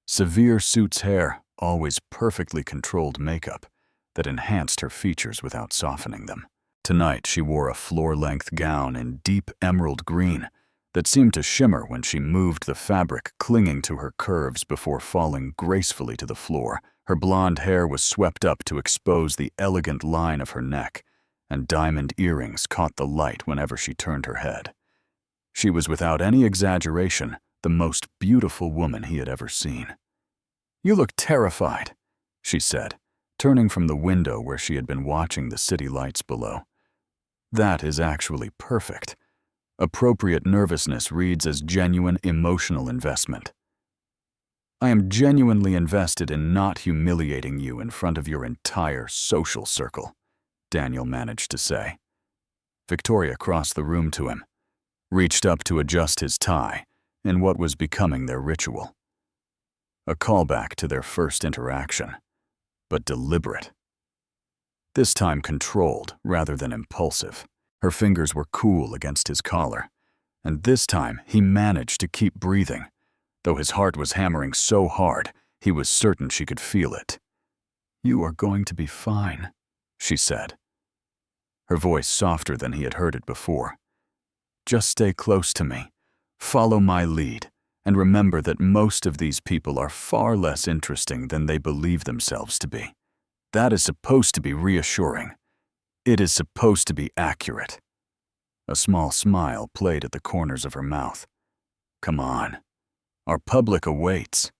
Severe suits hair, always perfectly controlled makeup that enhanced her features without softening them. Tonight she wore a floor-length gown in deep emerald green that seemed to shimmer when she moved the fabric clinging to her curves before falling gracefully to the floor. Her blonde hair was swept up to expose the elegant line of her neck, and diamond earrings caught the light whenever she turned her head. She was without any exaggeration the most beautiful woman he had ever seen. "You look terrified," she said, turning from the window where she had been watching the city lights below. "That is actually perfect. Appropriate nervousness reads as genuine emotional investment. I am genuinely invested in not humiliating you in front of your entire social circle," Daniel managed to say. Victoria crossed the room to him, reached up to adjust his tie in what was becoming their ritual. A callback to their first interaction, but deliberate. This time controlled rather than impulsive. Her fingers were cool against his collar, and this time he managed to keep breathing, though his heart was hammering so hard he was certain she could feel it. "You are going to be fine," she said, her voice softer than he had heard it before. "Just stay close to me, follow my lead, and remember that most of these people are far less interesting than they believe themselves to be. That is supposed to be reassuring. It is supposed to be accurate." A small smile played at the corners of her mouth. "Come on. Our public awaits."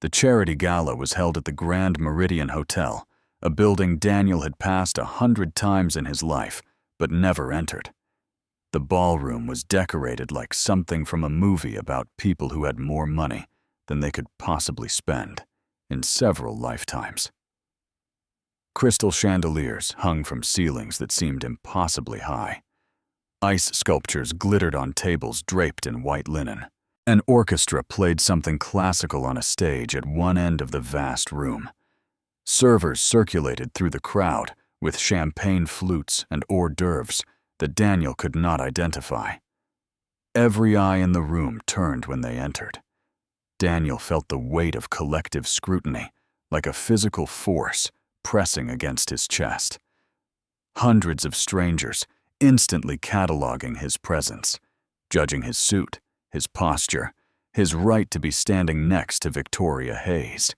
The charity gala was held at the Grand Meridian Hotel, a building Daniel had passed 100 times in his life, but never entered. The ballroom was decorated like something from a movie about people who had more money than they could possibly spend in several lifetimes. Crystal chandeliers hung from ceilings that seemed impossibly high. Ice sculptures glittered on tables draped in white linen. An orchestra played something classical on a stage at one end of the vast room. Servers circulated through the crowd with champagne flutes and hors d'oeuvres that Daniel could not identify. Every eye in the room turned when they entered. Daniel felt the weight of collective scrutiny, like a physical force pressing against his chest. Hundreds of strangers instantly cataloging his presence, judging his suit, his posture, his right to be standing next to Victoria Hayes.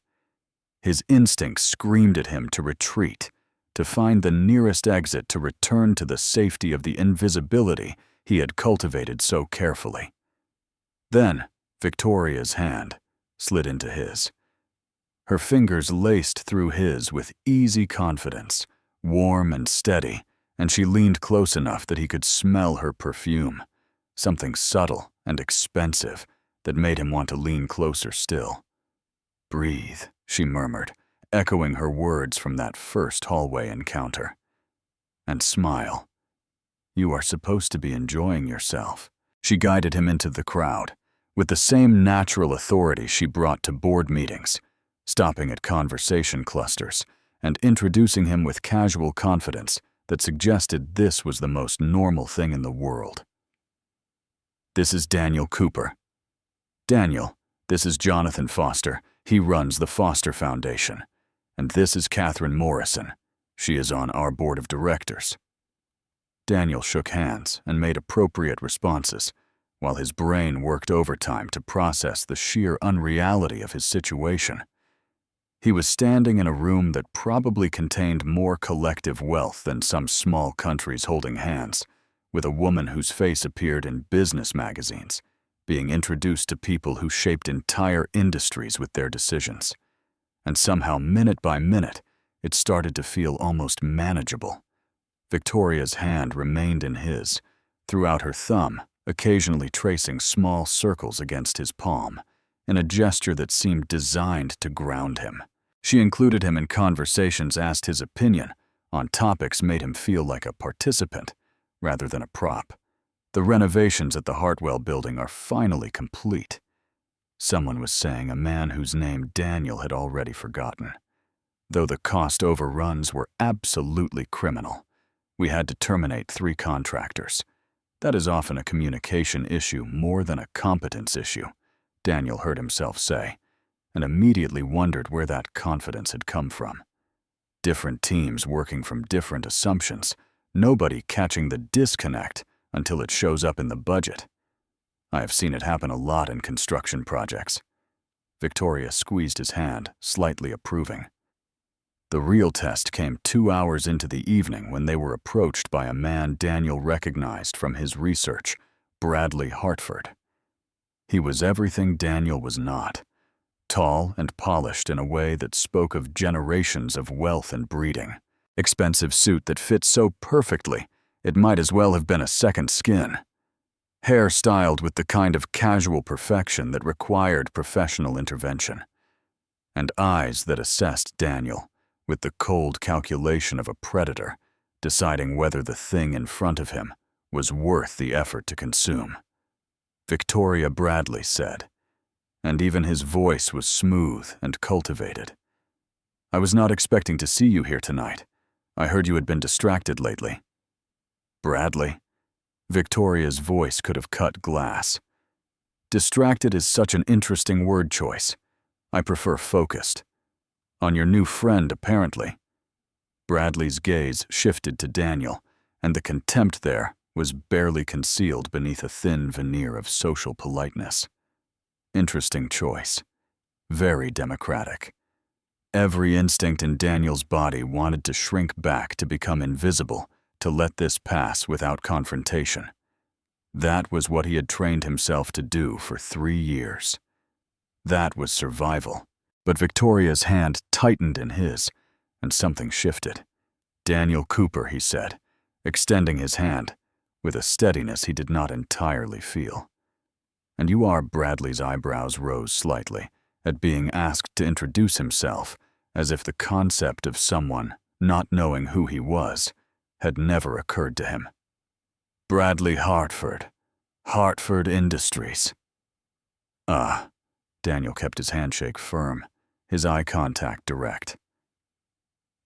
His instincts screamed at him to retreat, to find the nearest exit to return to the safety of the invisibility he had cultivated so carefully. Then, Victoria's hand slid into his. Her fingers laced through his with easy confidence, warm and steady, and she leaned close enough that he could smell her perfume, something subtle and expensive that made him want to lean closer still. "Breathe," she murmured, echoing her words from that first hallway encounter. "And smile. You are supposed to be enjoying yourself." She guided him into the crowd, with the same natural authority she brought to board meetings, stopping at conversation clusters and introducing him with casual confidence that suggested this was the most normal thing in the world. "This is Daniel Cooper. Daniel, this is Jonathan Foster. He runs the Foster Foundation. And this is Catherine Morrison. She is on our board of directors." Daniel shook hands and made appropriate responses, while his brain worked overtime to process the sheer unreality of his situation. He was standing in a room that probably contained more collective wealth than some small countries holding hands, with a woman whose face appeared in business magazines, being introduced to people who shaped entire industries with their decisions. And somehow, minute by minute, it started to feel almost manageable. Victoria's hand remained in his, throughout her thumb, occasionally tracing small circles against his palm, in a gesture that seemed designed to ground him. She included him in conversations, asked his opinion on topics, made him feel like a participant rather than a prop. The renovations at the Hartwell building are finally complete. Someone was saying, a man whose name Daniel had already forgotten. Though the cost overruns were absolutely criminal, we had to terminate 3 contractors. That is often a communication issue more than a competence issue, Daniel heard himself say, and immediately wondered where that confidence had come from. Different teams working from different assumptions, nobody catching the disconnect until it shows up in the budget. I have seen it happen a lot in construction projects. Victoria squeezed his hand, slightly approving. The real test came 2 hours into the evening when they were approached by a man Daniel recognized from his research, Bradley Hartford. He was everything Daniel was not, tall and polished in a way that spoke of generations of wealth and breeding. Expensive suit that fit so perfectly, it might as well have been a second skin. Hair styled with the kind of casual perfection that required professional intervention. And eyes that assessed Daniel with the cold calculation of a predator, deciding whether the thing in front of him was worth the effort to consume. Victoria Bradley said, and even his voice was smooth and cultivated. "I was not expecting to see you here tonight. I heard you had been distracted lately." "Bradley?" Victoria's voice could have cut glass. "Distracted is such an interesting word choice. I prefer focused. On your new friend, apparently." Bradley's gaze shifted to Daniel, and the contempt there was barely concealed beneath a thin veneer of social politeness. Interesting choice. Very democratic. Every instinct in Daniel's body wanted to shrink back to become invisible, to let this pass without confrontation. That was what he had trained himself to do for 3 years. That was survival. But Victoria's hand tightened in his, and something shifted. "Daniel Cooper," he said, extending his hand, with a steadiness he did not entirely feel. "And you are—" Bradley's eyebrows rose slightly at being asked to introduce himself, as if the concept of someone not knowing who he was had never occurred to him. "Bradley Hartford, Hartford Industries." "Ah." Daniel kept his handshake firm, his eye contact direct.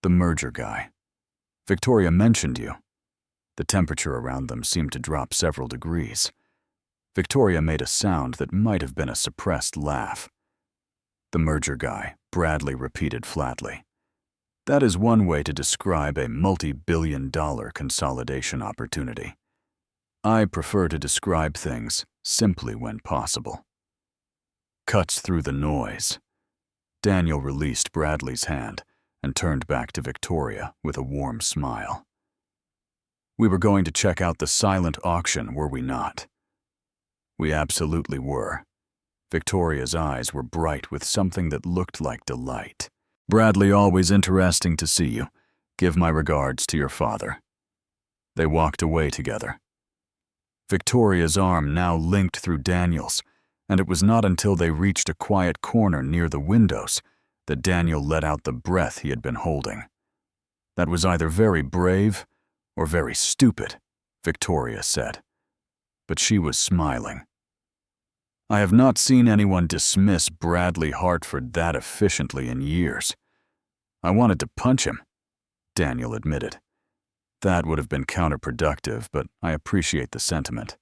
"The merger guy. Victoria mentioned you." The temperature around them seemed to drop several degrees. Victoria made a sound that might have been a suppressed laugh. "The merger guy," Bradley repeated flatly. "That is one way to describe a multi-billion-dollar consolidation opportunity. I prefer to describe things simply when possible." Cuts through the noise. Daniel released Bradley's hand and turned back to Victoria with a warm smile. "We were going to check out the silent auction, were we not?" "We absolutely were." Victoria's eyes were bright with something that looked like delight. "Bradley, always interesting to see you. Give my regards to your father." They walked away together. Victoria's arm now linked through Daniel's, and it was not until they reached a quiet corner near the windows that Daniel let out the breath he had been holding. "That was either very brave or very stupid," Victoria said. But she was smiling. "I have not seen anyone dismiss Bradley Hartford that efficiently in years. I wanted to punch him," Daniel admitted. "That would have been counterproductive, but I appreciate the sentiment."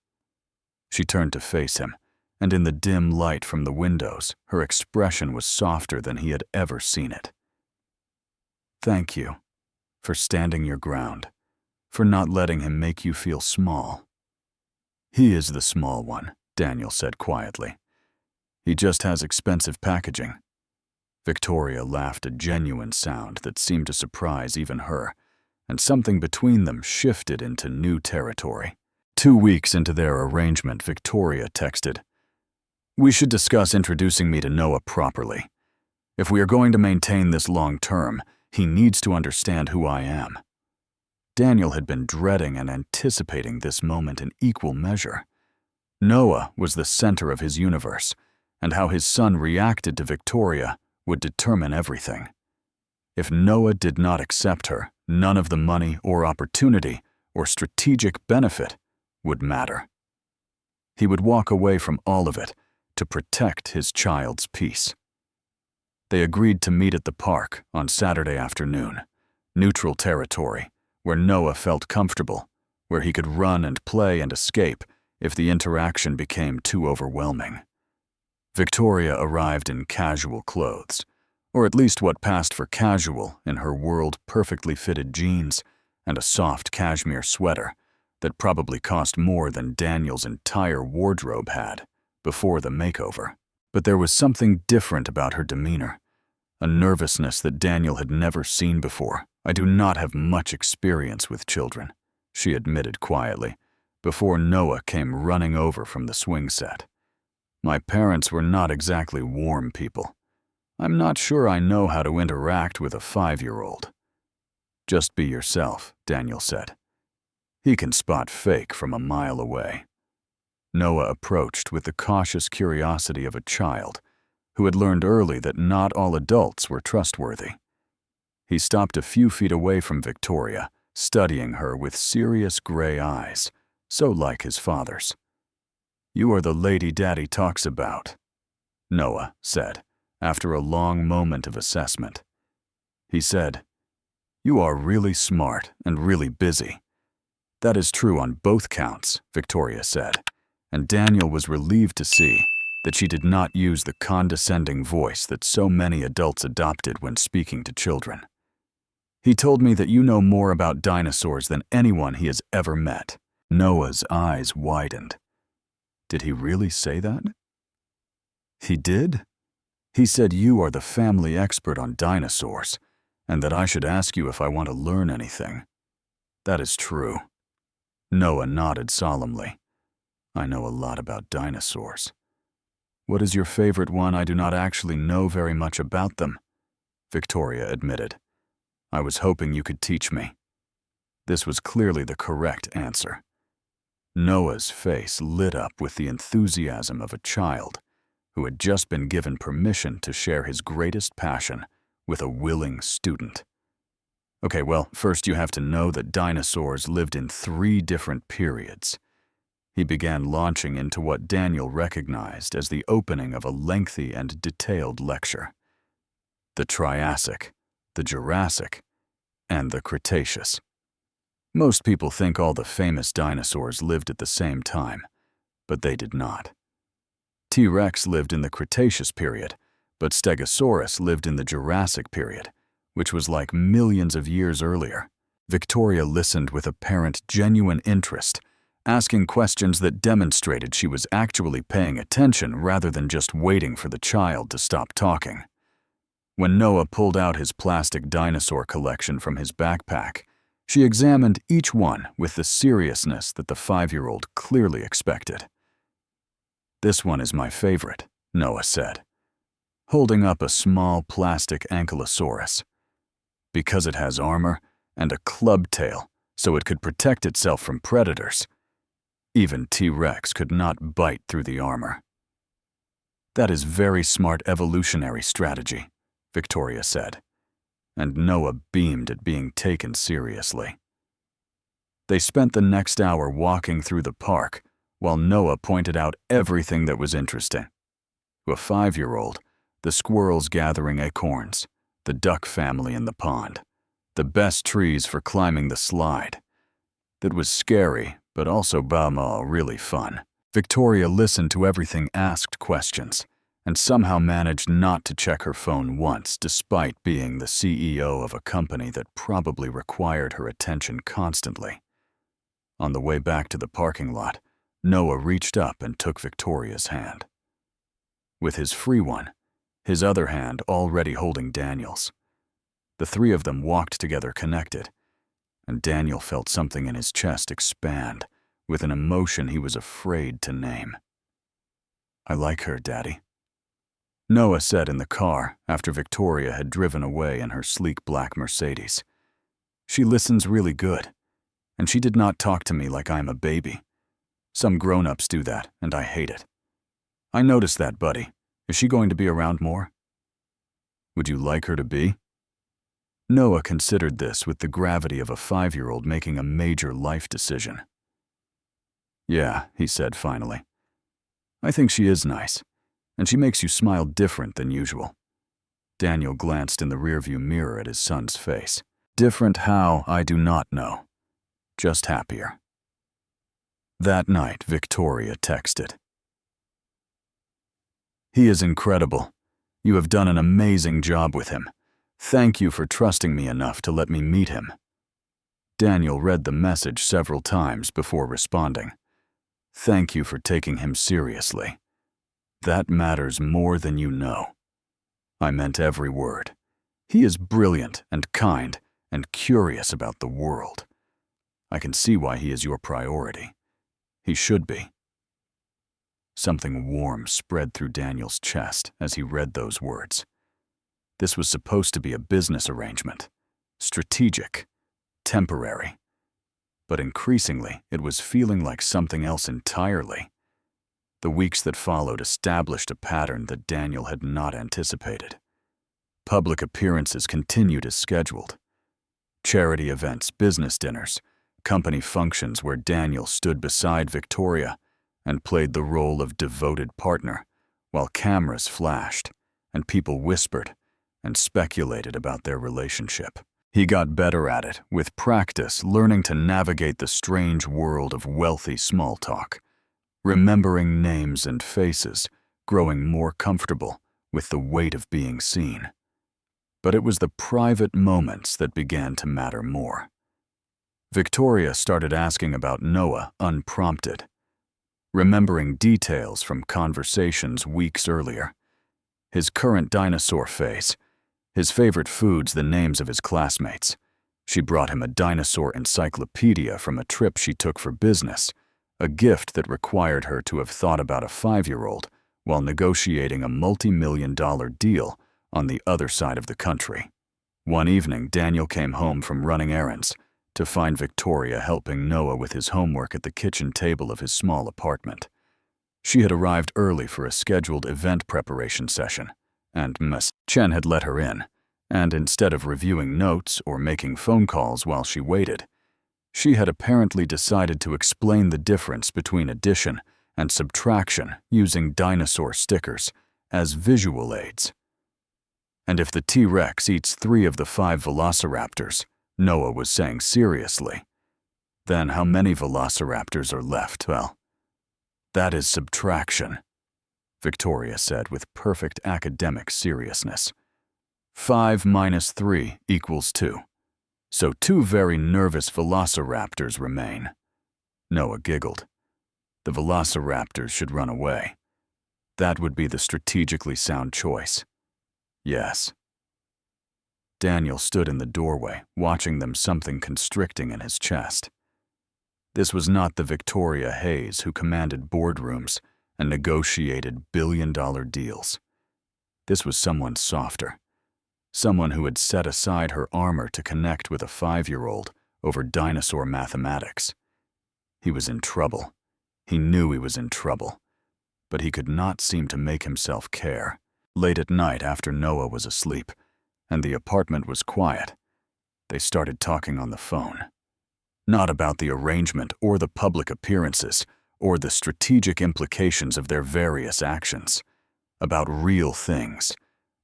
She turned to face him, and in the dim light from the windows, her expression was softer than he had ever seen it. "Thank you for standing your ground, for not letting him make you feel small." "He is the small one," Daniel said quietly. "He just has expensive packaging." Victoria laughed a genuine sound that seemed to surprise even her, and something between them shifted into new territory. 2 weeks into their arrangement, Victoria texted, "We should discuss introducing me to Noah properly. If we are going to maintain this long term, he needs to understand who I am." Daniel had been dreading and anticipating this moment in equal measure. Noah was the center of his universe, and how his son reacted to Victoria would determine everything. If Noah did not accept her, none of the money or opportunity or strategic benefit would matter. He would walk away from all of it to protect his child's peace. They agreed to meet at the park on Saturday afternoon, neutral territory, where Noah felt comfortable, where he could run and play and escape if the interaction became too overwhelming. Victoria arrived in casual clothes, or at least what passed for casual in her world, perfectly fitted jeans and a soft cashmere sweater that probably cost more than Daniel's entire wardrobe had before the makeover. But there was something different about her demeanor, a nervousness that Daniel had never seen before. "I do not have much experience with children," she admitted quietly, before Noah came running over from the swing set. "My parents were not exactly warm people. I'm not sure I know how to interact with a 5-year-old. "Just be yourself," Daniel said. "He can spot fake from a mile away." Noah approached with the cautious curiosity of a child who had learned early that not all adults were trustworthy. He stopped a few feet away from Victoria, studying her with serious gray eyes, so like his father's. "You are the lady Daddy talks about." Noah said, after a long moment of assessment. He said, "You are really smart and really busy." "That is true on both counts," Victoria said, and Daniel was relieved to see that she did not use the condescending voice that so many adults adopted when speaking to children. "He told me that you know more about dinosaurs than anyone he has ever met." Noah's eyes widened. Did he really say that? He did? He said you are the family expert on dinosaurs, and that I should ask you if I want to learn anything. That is true. Noah nodded solemnly. I know a lot about dinosaurs. What is your favorite one? I do not actually know very much about them, Victoria admitted. I was hoping you could teach me. This was clearly the correct answer. Noah's face lit up with the enthusiasm of a child who had just been given permission to share his greatest passion with a willing student. Okay, well, first you have to know that dinosaurs lived in 3 different periods. He began launching into what Daniel recognized as the opening of a lengthy and detailed lecture. The Triassic, the Jurassic, and the Cretaceous. Most people think all the famous dinosaurs lived at the same time, but they did not. T-Rex lived in the Cretaceous period, but Stegosaurus lived in the Jurassic period, which was like millions of years earlier. Victoria listened with apparent genuine interest, asking questions that demonstrated she was actually paying attention rather than just waiting for the child to stop talking. When Noah pulled out his plastic dinosaur collection from his backpack, she examined each one with the seriousness that the 5-year-old clearly expected. This one is my favorite, Noah said, holding up a small plastic ankylosaurus. Because it has armor and a club tail, so it could protect itself from predators. Even T-Rex could not bite through the armor. That is very smart evolutionary strategy, Victoria said, and Noah beamed at being taken seriously. They spent the next hour walking through the park, while Noah pointed out everything that was interesting. To a 5-year-old, the squirrels gathering acorns, the duck family in the pond, the best trees for climbing the slide. That was scary, but also really fun. Victoria listened to everything, asked questions, and somehow managed not to check her phone once despite being the CEO of a company that probably required her attention constantly. On the way back to the parking lot, Noah reached up and took Victoria's hand. With his free one, his other hand already holding Daniel's. The 3 of them walked together connected, and Daniel felt something in his chest expand with an emotion he was afraid to name. I like her, Daddy. Noah said in the car after Victoria had driven away in her sleek black Mercedes. She listens really good, and she did not talk to me like I'm a baby. Some grown-ups do that, and I hate it. I noticed that, buddy. Is she going to be around more? Would you like her to be? Noah considered this with the gravity of a 5-year-old making a major life decision. Yeah, he said finally. I think she is nice, and she makes you smile different than usual. Daniel glanced in the rearview mirror at his son's face. Different how, I do not know. Just happier. That night, Victoria texted. He is incredible. You have done an amazing job with him. Thank you for trusting me enough to let me meet him. Daniel read the message several times before responding. Thank you for taking him seriously. That matters more than you know. I meant every word. He is brilliant and kind and curious about the world. I can see why he is your priority. He should be. Something warm spread through Daniel's chest as he read those words. This was supposed to be a business arrangement, strategic, temporary. But increasingly, it was feeling like something else entirely. The weeks that followed established a pattern that Daniel had not anticipated. Public appearances continued as scheduled. Charity events, business dinners, company functions where Daniel stood beside Victoria and played the role of devoted partner while cameras flashed and people whispered and speculated about their relationship. He got better at it, with practice learning to navigate the strange world of wealthy small talk, remembering names and faces, growing more comfortable with the weight of being seen. But it was the private moments that began to matter more. Victoria started asking about Noah unprompted, remembering details from conversations weeks earlier. His current dinosaur phase, his favorite foods, the names of his classmates. She brought him a dinosaur encyclopedia from a trip she took for business, a gift that required her to have thought about a 5-year-old while negotiating a multi-million-dollar deal on the other side of the country. One evening, Daniel came home from running errands to find Victoria helping Noah with his homework at the kitchen table of his small apartment. She had arrived early for a scheduled event preparation session, and Ms. Chen had let her in, and instead of reviewing notes or making phone calls while she waited, she had apparently decided to explain the difference between addition and subtraction using dinosaur stickers as visual aids. And if the T-Rex eats 3 of the 5 velociraptors, Noah was saying seriously, then how many velociraptors are left? Well, that is subtraction, Victoria said with perfect academic seriousness. 5 minus 3 equals 2. So 2 very nervous velociraptors remain. Noah giggled. The velociraptors should run away. That would be the strategically sound choice. Yes. Daniel stood in the doorway, watching them, something constricting in his chest. This was not the Victoria Hayes who commanded boardrooms and negotiated billion-dollar deals. This was someone softer, someone who had set aside her armor to connect with a 5-year-old over dinosaur mathematics. He was in trouble. He knew he was in trouble, but he could not seem to make himself care. Late at night, after Noah was asleep and the apartment was quiet, they started talking on the phone. Not about the arrangement or the public appearances or the strategic implications of their various actions. About real things,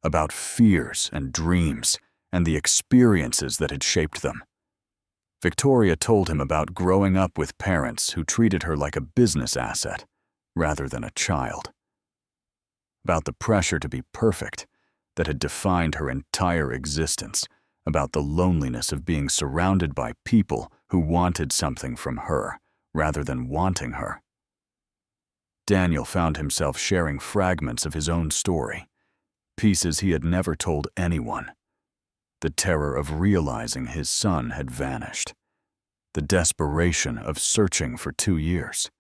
about fears and dreams and the experiences that had shaped them. Victoria told him about growing up with parents who treated her like a business asset rather than a child. About the pressure to be perfect that had defined her entire existence, about the loneliness of being surrounded by people who wanted something from her rather than wanting her. Daniel found himself sharing fragments of his own story, pieces he had never told anyone. The terror of realizing his son had vanished, the desperation of searching for 2 years,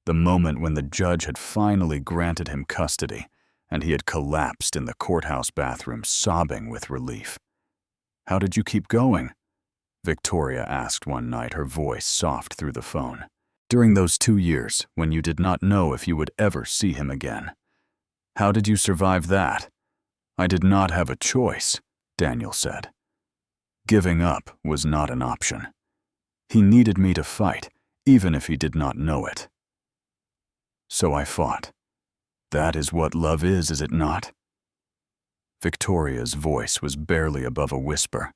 the moment when the judge had finally granted him custody and he had collapsed in the courthouse bathroom sobbing with relief. "How did you keep going?" Victoria asked one night, her voice soft through the phone. "During those 2 years, when you did not know if you would ever see him again. How did you survive that?" "I did not have a choice," Daniel said. Giving up was not an option. He needed me to fight, even if he did not know it. So I fought. That is what love is it not? Victoria's voice was barely above a whisper.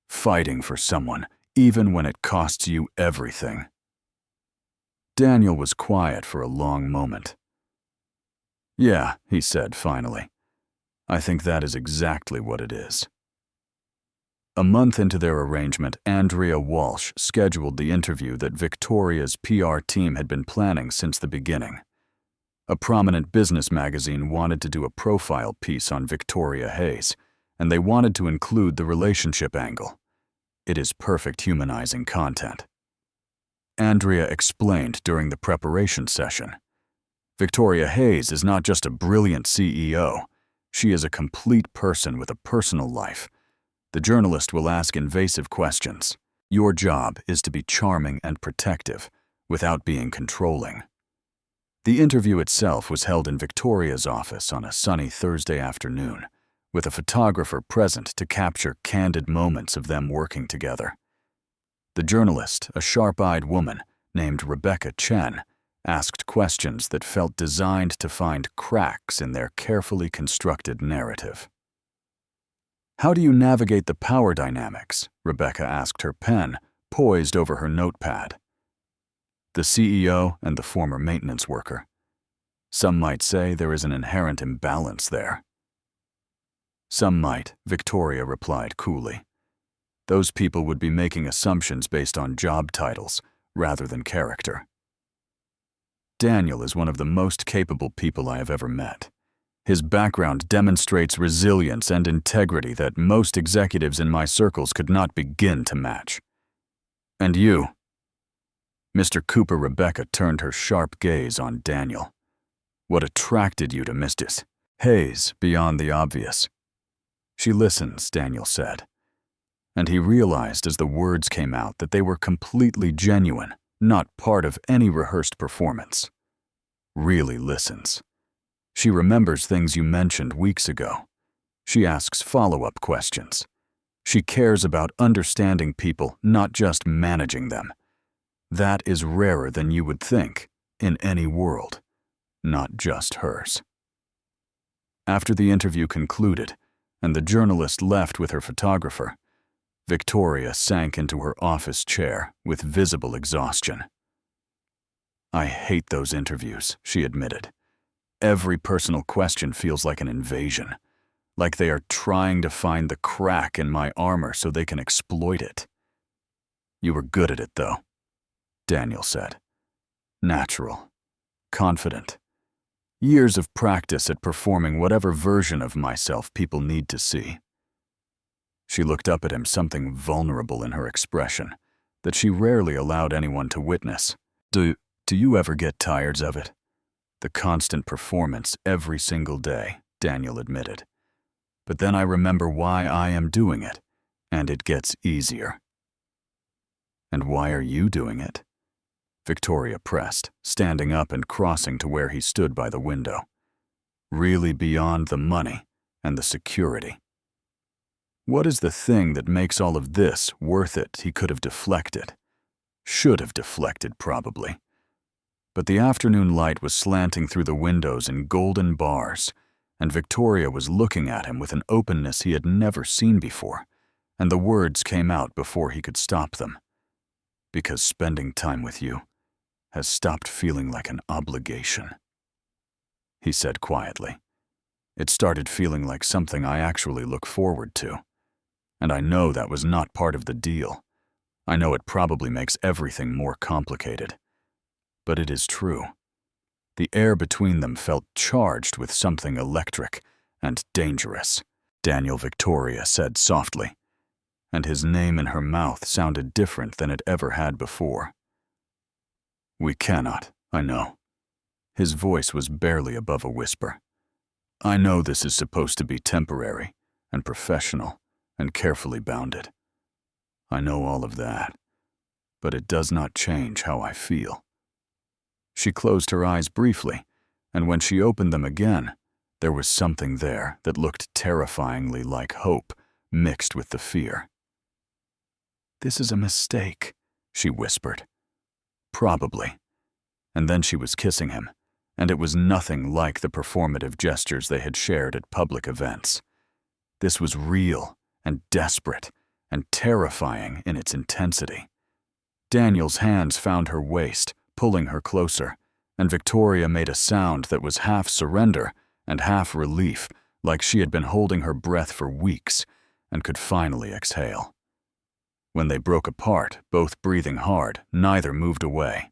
Fighting for someone, even when it costs you everything. Daniel was quiet for a long moment. "Yeah," he said finally. "I think that is exactly what it is." A month into their arrangement, Andrea Walsh scheduled the interview that Victoria's PR team had been planning since the beginning. A prominent business magazine wanted to do a profile piece on Victoria Hayes, and they wanted to include the relationship angle. It is perfect humanizing content. Andrea explained during the preparation session. Victoria Hayes is not just a brilliant CEO. She is a complete person with a personal life. The journalist will ask invasive questions. Your job is to be charming and protective, without being controlling. The interview itself was held in Victoria's office on a sunny Thursday afternoon, with a photographer present to capture candid moments of them working together. The journalist, a sharp-eyed woman named Rebecca Chen, asked questions that felt designed to find cracks in their carefully constructed narrative. "How do you navigate the power dynamics?" Rebecca asked her pen, poised over her notepad. "The CEO and the former maintenance worker. Some might say there is an inherent imbalance there." "Some might," Victoria replied coolly. "Those people would be making assumptions based on job titles rather than character." "Daniel is one of the most capable people I have ever met. His background demonstrates resilience and integrity that most executives in my circles could not begin to match. And you?" Mr. Cooper. Rebecca turned her sharp gaze on Daniel. "What attracted you to Mr. Hayes beyond the obvious?" "She listens," Daniel said. And he realized as the words came out that they were completely genuine, not part of any rehearsed performance. "Really listens. She remembers things you mentioned weeks ago. She asks follow-up questions. She cares about understanding people, not just managing them. That is rarer than you would think, in any world, not just hers." After the interview concluded, and the journalist left with her photographer, Victoria sank into her office chair with visible exhaustion. "I hate those interviews," she admitted. "Every personal question feels like an invasion, like they are trying to find the crack in my armor so they can exploit it." "You were good at it, though," Daniel said. "Natural, confident. Years of practice at performing whatever version of myself people need to see." She looked up at him, something vulnerable in her expression that she rarely allowed anyone to witness. Do you ever get tired of it?" "The constant performance every single day," Daniel admitted. "But then I remember why I am doing it, and it gets easier." "And why are you doing it?" Victoria pressed, standing up and crossing to where he stood by the window. "Really beyond the money and the security. What is the thing that makes all of this worth it?" He could have deflected. Should have deflected, probably. But the afternoon light was slanting through the windows in golden bars, and Victoria was looking at him with an openness he had never seen before, and the words came out before he could stop them. "Because spending time with you has stopped feeling like an obligation," he said quietly. "It started feeling like something I actually look forward to. And I know that was not part of the deal. I know it probably makes everything more complicated. But it is true." The air between them felt charged with something electric and dangerous. "Daniel," Victoria said softly, and his name in her mouth sounded different than it ever had before. "We cannot, I know." His voice was barely above a whisper. "I know this is supposed to be temporary and professional and carefully bounded. I know all of that, but it does not change how I feel." She closed her eyes briefly, and when she opened them again, there was something there that looked terrifyingly like hope mixed with the fear. "This is a mistake," she whispered. "Probably." And then she was kissing him, and it was nothing like the performative gestures they had shared at public events. This was real and desperate and terrifying in its intensity. Daniel's hands found her waist, pulling her closer, and Victoria made a sound that was half surrender and half relief, like she had been holding her breath for weeks and could finally exhale. When they broke apart, both breathing hard, neither moved away.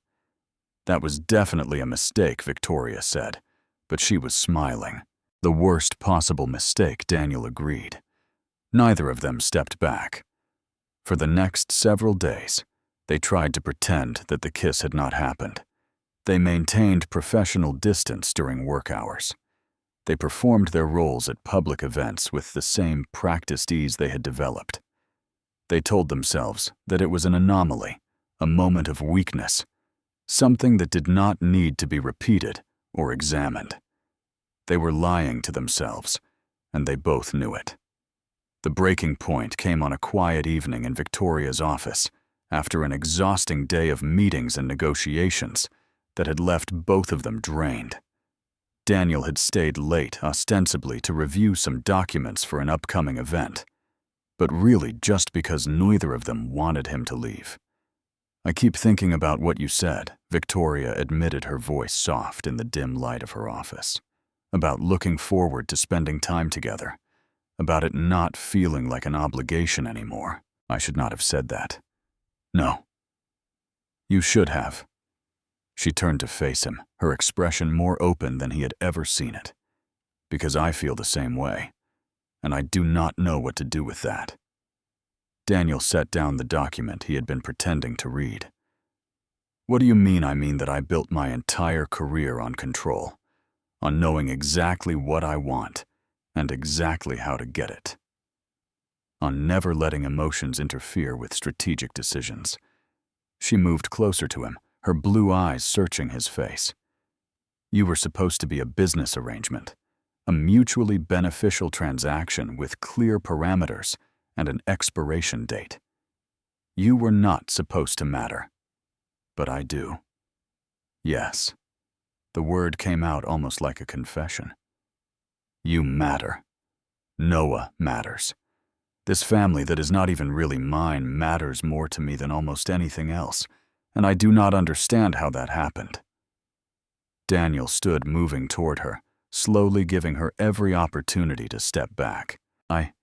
"That was definitely a mistake," Victoria said, but she was smiling. "The worst possible mistake," Daniel agreed. Neither of them stepped back. For the next several days, they tried to pretend that the kiss had not happened. They maintained professional distance during work hours. They performed their roles at public events with the same practiced ease they had developed. They told themselves that it was an anomaly, a moment of weakness, something that did not need to be repeated or examined. They were lying to themselves, and they both knew it. The breaking point came on a quiet evening in Victoria's office. After an exhausting day of meetings and negotiations, that had left both of them drained. Daniel had stayed late, ostensibly to review some documents for an upcoming event, but really just because neither of them wanted him to leave. "I keep thinking about what you said," Victoria admitted, her voice soft in the dim light of her office. "About looking forward to spending time together. About it not feeling like an obligation anymore. I should not have said that." "No. You should have." She turned to face him, her expression more open than he had ever seen it. "Because I feel the same way, and I do not know what to do with that." Daniel set down the document he had been pretending to read. "What do you mean?" "I mean that I built my entire career on control, on knowing exactly what I want and exactly how to get it, on never letting emotions interfere with strategic decisions." She moved closer to him, her blue eyes searching his face. "You were supposed to be a business arrangement, a mutually beneficial transaction with clear parameters and an expiration date. You were not supposed to matter. But I do." "Yes." The word came out almost like a confession. "You matter. Noah matters. This family that is not even really mine matters more to me than almost anything else, and I do not understand how that happened." Daniel stood moving toward her, slowly giving her every opportunity to step back. "I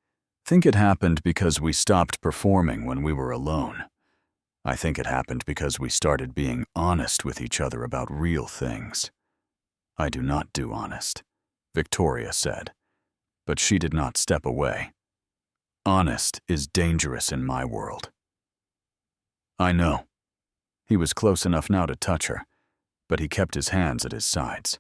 think it happened because we stopped performing when we were alone. I think it happened because we started being honest with each other about real things." "I do not do honest," Victoria said, but she did not step away. "Honest is dangerous in my world." "I know." He was close enough now to touch her, but he kept his hands at his sides.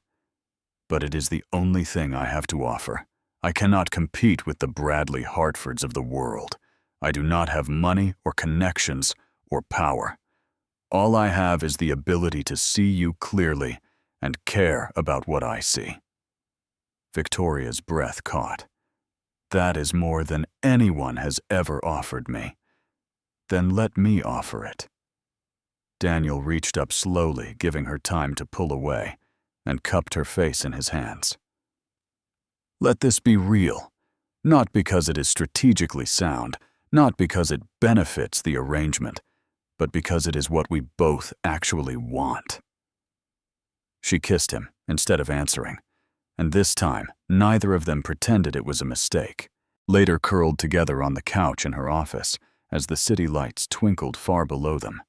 "But it is the only thing I have to offer. I cannot compete with the Bradley Hartfords of the world. I do not have money or connections or power. All I have is the ability to see you clearly and care about what I see." Victoria's breath caught. "That is more than anyone has ever offered me. Then let me offer it." Daniel reached up slowly, giving her time to pull away, and cupped her face in his hands. "Let this be real, not because it is strategically sound, not because it benefits the arrangement, but because it is what we both actually want." She kissed him instead of answering, and this time neither of them pretended it was a mistake. Later curled together on the couch in her office as the city lights twinkled far below them.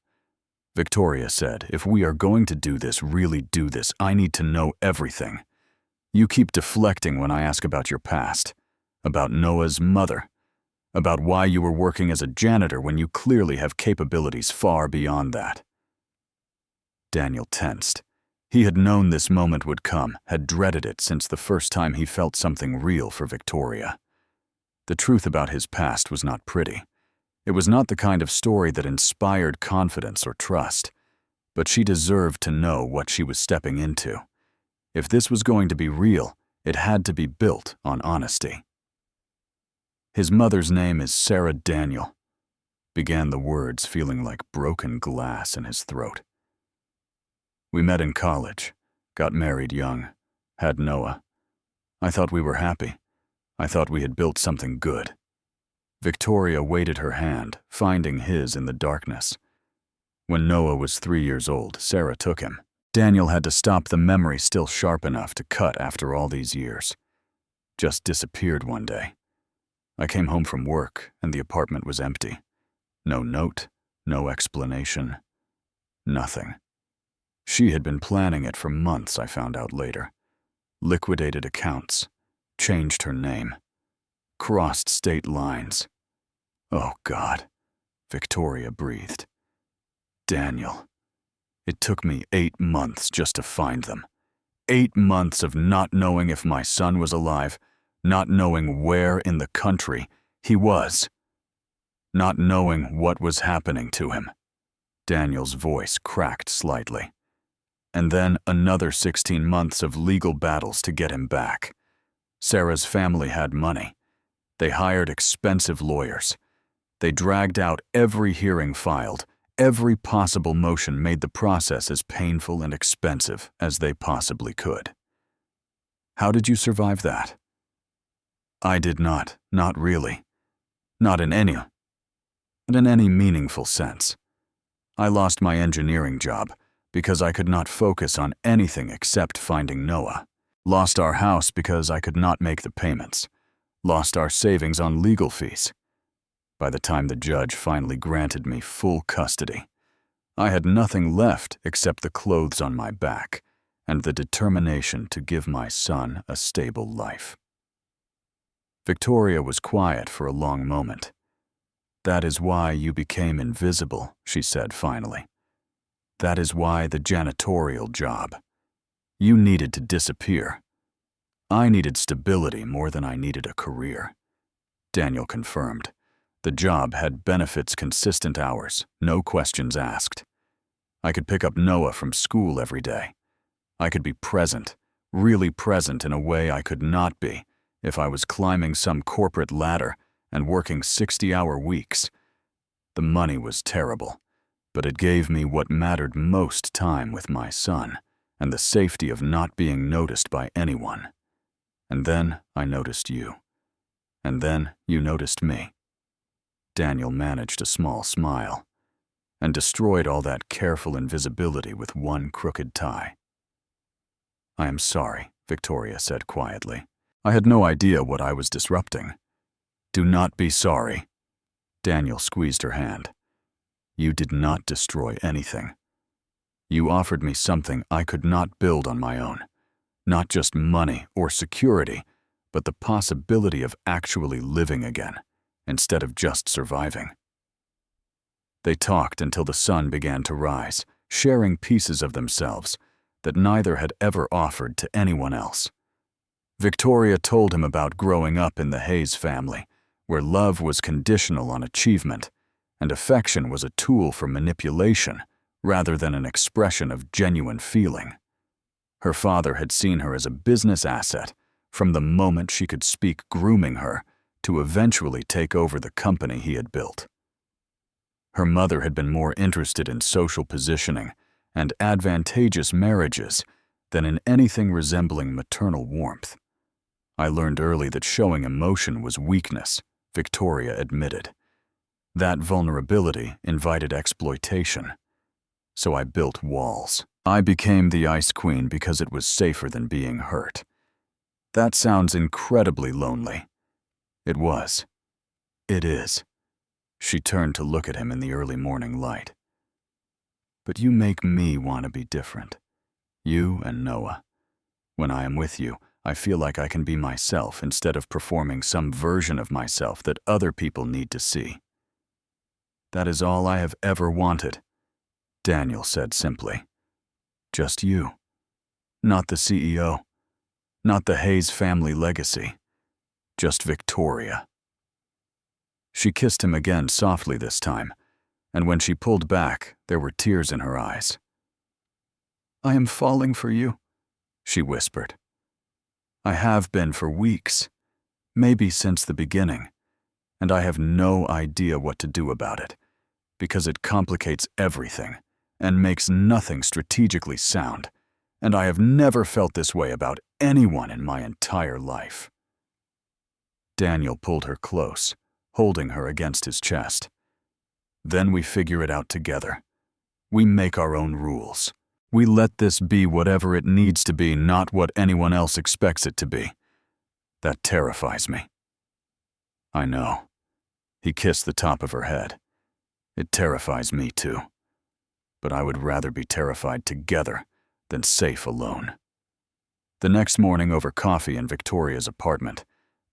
Victoria said, "If we are going to do this, really do this, I need to know everything. You keep deflecting when I ask about your past, about Noah's mother, about why you were working as a janitor when you clearly have capabilities far beyond that." Daniel tensed. He had known this moment would come, had dreaded it since the first time he felt something real for Victoria. The truth about his past was not pretty. It was not the kind of story that inspired confidence or trust, but she deserved to know what she was stepping into. If this was going to be real, it had to be built on honesty. "His mother's name is Sarah Daniel," began the words, feeling like broken glass in his throat. "We met in college, got married young, had Noah. I thought we were happy. I thought we had built something good." Victoria weighted her hand, finding his in the darkness. "When Noah was 3 years old, Sarah took him. Daniel had to stop, the memory still sharp enough to cut after all these years. Just disappeared one day. I came home from work, and the apartment was empty. No note, no explanation, nothing. She had been planning it for months, I found out later. Liquidated accounts, changed her name, crossed state lines. Oh, God," Victoria breathed. "Daniel. It took me 8 months just to find them. 8 months of not knowing if my son was alive, not knowing where in the country he was, not knowing what was happening to him." Daniel's voice cracked slightly. "And then another 16 months of legal battles to get him back. Sarah's family had money. They hired expensive lawyers. They dragged out every hearing filed, Every possible motion made the process as painful and expensive as they possibly could. How did you survive that? I did not really. Not in any meaningful sense. I lost my engineering job because I could not focus on anything except finding Noah. Lost our house because I could not make the payments. Lost our savings on legal fees. By the time the judge finally granted me full custody, I had nothing left except the clothes on my back and the determination to give my son a stable life. Victoria was quiet for a long moment. That is why you became invisible, she said finally. That is why the janitorial job. You needed to disappear. I needed stability more than I needed a career. Daniel confirmed. The job had benefits, consistent hours, no questions asked. I could pick up Noah from school every day. I could be present, really present in a way I could not be if I was climbing some corporate ladder and working 60-hour weeks. The money was terrible, but it gave me what mattered most: time with my son and the safety of not being noticed by anyone. And then I noticed you. And then you noticed me. Daniel managed a small smile and destroyed all that careful invisibility with one crooked tie. I am sorry, Victoria said quietly. I had no idea what I was disrupting. Do not be sorry. Daniel squeezed her hand. You did not destroy anything. You offered me something I could not build on my own. Not just money or security, but the possibility of actually living again, instead of just surviving. They talked until the sun began to rise, sharing pieces of themselves that neither had ever offered to anyone else. Victoria told him about growing up in the Hayes family, where love was conditional on achievement, and affection was a tool for manipulation rather than an expression of genuine feeling. Her father had seen her as a business asset from the moment she could speak, grooming her to eventually take over the company he had built. Her mother had been more interested in social positioning and advantageous marriages than in anything resembling maternal warmth. I learned early that showing emotion was weakness, Victoria admitted. That vulnerability invited exploitation. So I built walls. I became the Ice Queen because it was safer than being hurt. That sounds incredibly lonely. It was. It is. She turned to look at him in the early morning light. But you make me want to be different. You and Noah. When I am with you, I feel like I can be myself instead of performing some version of myself that other people need to see. That is all I have ever wanted, Daniel said simply. Just you. Not the CEO. Not the Hayes family legacy. Just Victoria. She kissed him again softly this time, and when she pulled back, there were tears in her eyes. I am falling for you, she whispered. I have been for weeks, maybe since the beginning, and I have no idea what to do about it, because it complicates everything and makes nothing strategically sound, and I have never felt this way about anyone in my entire life. Daniel pulled her close, holding her against his chest. Then we figure it out together. We make our own rules. We let this be whatever it needs to be, not what anyone else expects it to be. That terrifies me. I know. He kissed the top of her head. It terrifies me too. But I would rather be terrified together than safe alone. The next morning, over coffee in Victoria's apartment,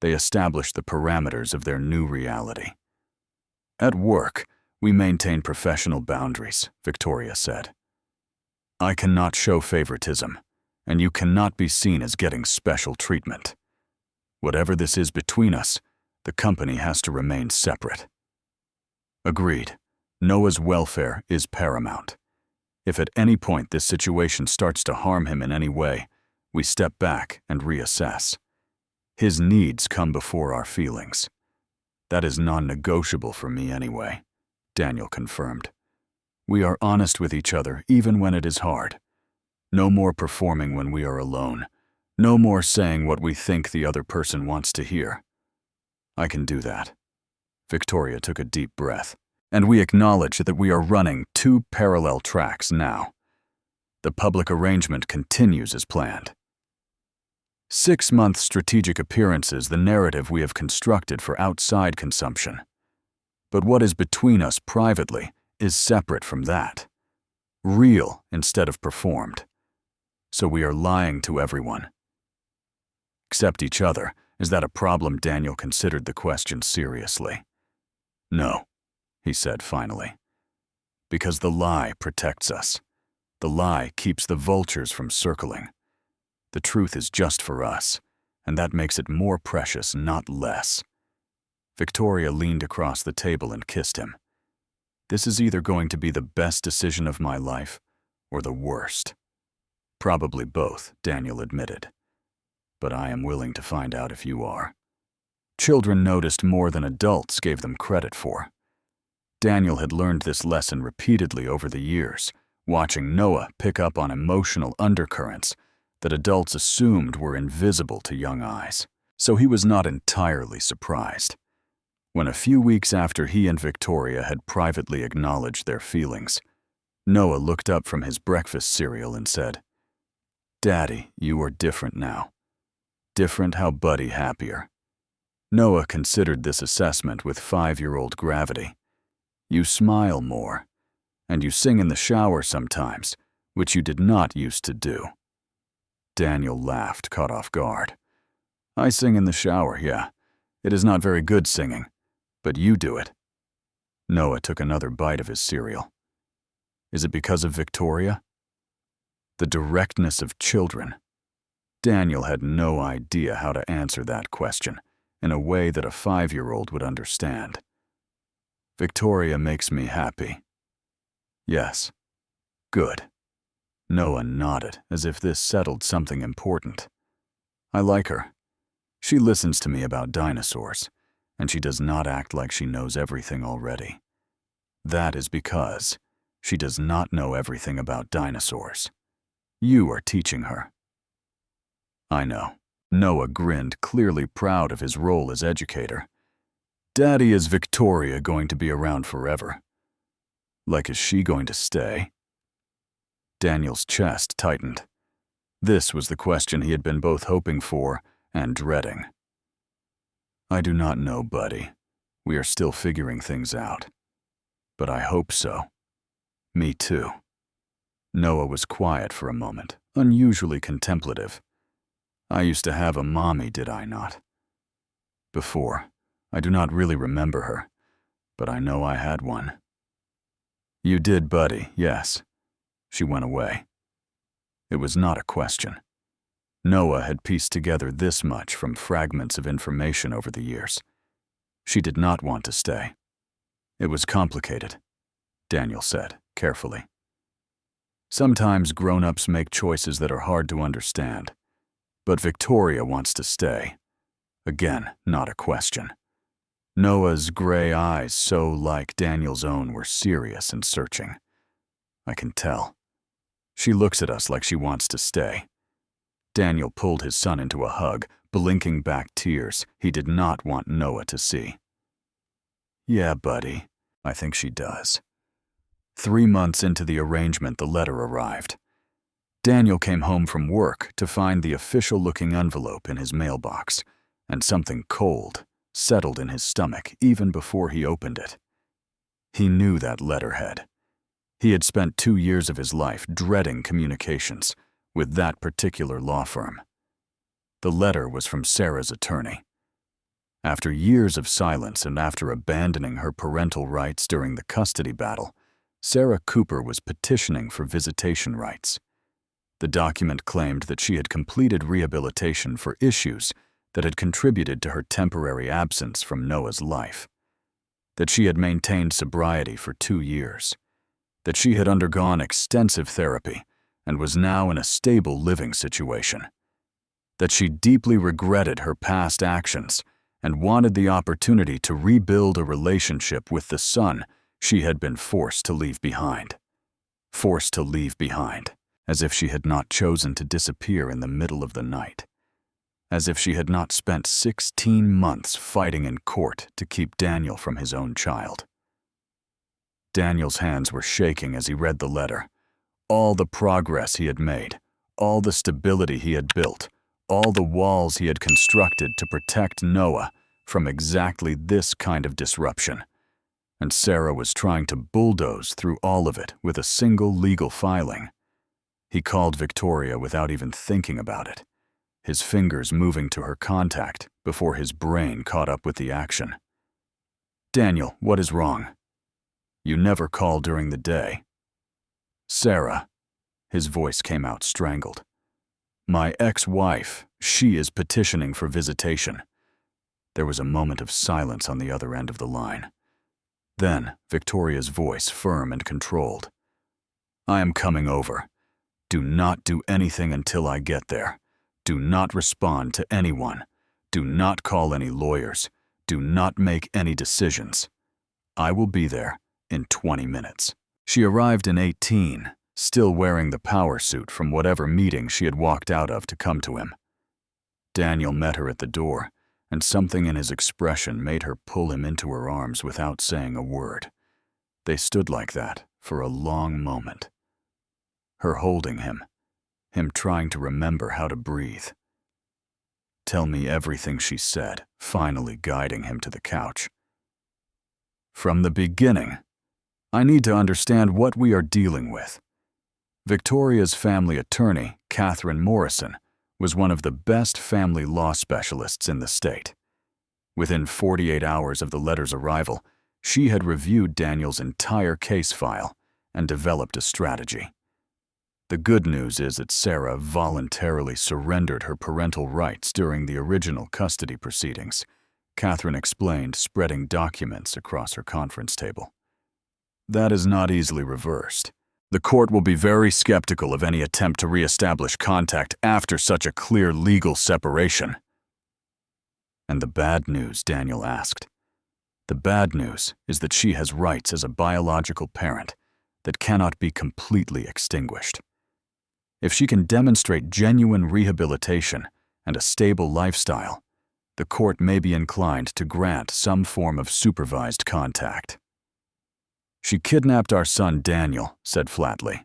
they established the parameters of their new reality. At work, we maintain professional boundaries, Victoria said. I cannot show favoritism, and you cannot be seen as getting special treatment. Whatever this is between us, the company has to remain separate. Agreed. Noah's welfare is paramount. If at any point this situation starts to harm him in any way, we step back and reassess. His needs come before our feelings. That is non-negotiable for me anyway, Daniel confirmed. We are honest with each other even when it is hard. No more performing when we are alone. No more saying what we think the other person wants to hear. I can do that. Victoria took a deep breath. And we acknowledge that we are running two parallel tracks now. The public arrangement continues as planned. 6-month strategic appearances, the narrative we have constructed for outside consumption. But what is between us privately is separate from that. Real instead of performed. So we are lying to everyone. Except each other. Is that a problem? Daniel considered the question seriously. No, he said finally. Because the lie protects us. The lie keeps the vultures from circling. The truth is just for us, and that makes it more precious, not less. Victoria leaned across the table and kissed him. This is either going to be the best decision of my life or the worst. Probably both, Daniel admitted. But I am willing to find out if you are. Children noticed more than adults gave them credit for. Daniel had learned this lesson repeatedly over the years, watching Noah pick up on emotional undercurrents that adults assumed were invisible to young eyes. So he was not entirely surprised when a few weeks after he and Victoria had privately acknowledged their feelings, Noah looked up from his breakfast cereal and said, "Daddy, you are different now. Different how Buddy happier." Noah considered this assessment with 5-year-old gravity. You smile more, and you sing in the shower sometimes, which you did not used to do. Daniel laughed, caught off guard. I sing in the shower, yeah. It is not very good singing, but you do it. Noah took another bite of his cereal. Is it because of Victoria? The directness of children. Daniel had no idea how to answer that question in a way that a 5-year-old would understand. Victoria makes me happy. Yes. Good. Noah nodded, as if this settled something important. I like her. She listens to me about dinosaurs, and she does not act like she knows everything already. That is because she does not know everything about dinosaurs. You are teaching her. I know. Noah grinned, clearly proud of his role as educator. Daddy, is Victoria going to be around forever? Like, is she going to stay? Daniel's chest tightened. This was the question he had been both hoping for and dreading. I do not know, Buddy. We are still figuring things out. But I hope so. Me too. Noah was quiet for a moment, unusually contemplative. I used to have a mommy, did I not? Before. I do not really remember her, but I know I had one. You did, Buddy, yes. She went away. It was not a question. Noah had pieced together this much from fragments of information over the years. She did not want to stay. It was complicated, Daniel said, carefully. Sometimes grown-ups make choices that are hard to understand. But Victoria wants to stay. Again, not a question. Noah's gray eyes, so like Daniel's own, were serious and searching. I can tell. She looks at us like she wants to stay. Daniel pulled his son into a hug, blinking back tears he did not want Noah to see. Yeah, Buddy, I think she does. 3 months into the arrangement, the letter arrived. Daniel came home from work to find the official-looking envelope in his mailbox, and something cold settled in his stomach even before he opened it. He knew that letterhead. He had spent 2 years of his life dreading communications with that particular law firm. The letter was from Sarah's attorney. After years of silence and after abandoning her parental rights during the custody battle, Sarah Cooper was petitioning for visitation rights. The document claimed that she had completed rehabilitation for issues that had contributed to her temporary absence from Noah's life, that she had maintained sobriety for 2 years, that she had undergone extensive therapy and was now in a stable living situation, that she deeply regretted her past actions and wanted the opportunity to rebuild a relationship with the son she had been forced to leave behind. forced to leave behind, as if she had not chosen to disappear in the middle of the night, as if she had not spent 16 months fighting in court to keep Daniel from his own child. Daniel's hands were shaking as he read the letter. All the progress he had made, all the stability he had built, all the walls he had constructed to protect Noah from exactly this kind of disruption. And Sarah was trying to bulldoze through all of it with a single legal filing. He called Victoria without even thinking about it, his fingers moving to her contact before his brain caught up with the action. "Daniel, what is wrong? You never call during the day." "Sarah," his voice came out strangled. "My ex-wife, she is petitioning for visitation." There was a moment of silence on the other end of the line. Then, Victoria's voice firm and controlled. "I am coming over. Do not do anything until I get there. Do not respond to anyone. Do not call any lawyers. Do not make any decisions. I will be there in 20 minutes. She arrived in 18, still wearing the power suit from whatever meeting she had walked out of to come to him. Daniel met her at the door, and something in his expression made her pull him into her arms without saying a word. They stood like that for a long moment. Her holding him trying to remember how to breathe. "Tell me everything," she said, finally guiding him to the couch. "From the beginning. I need to understand what we are dealing with." Victoria's family attorney, Catherine Morrison, was one of the best family law specialists in the state. Within 48 hours of the letter's arrival, she had reviewed Daniel's entire case file and developed a strategy. The good news is that Sarah voluntarily surrendered her parental rights during the original custody proceedings, Catherine explained, spreading documents across her conference table. That is not easily reversed. The court will be very skeptical of any attempt to reestablish contact after such a clear legal separation. "And the bad news?" Daniel asked. "The bad news is that she has rights as a biological parent that cannot be completely extinguished. If she can demonstrate genuine rehabilitation and a stable lifestyle, the court may be inclined to grant some form of supervised contact." "She kidnapped our son Daniel," said flatly.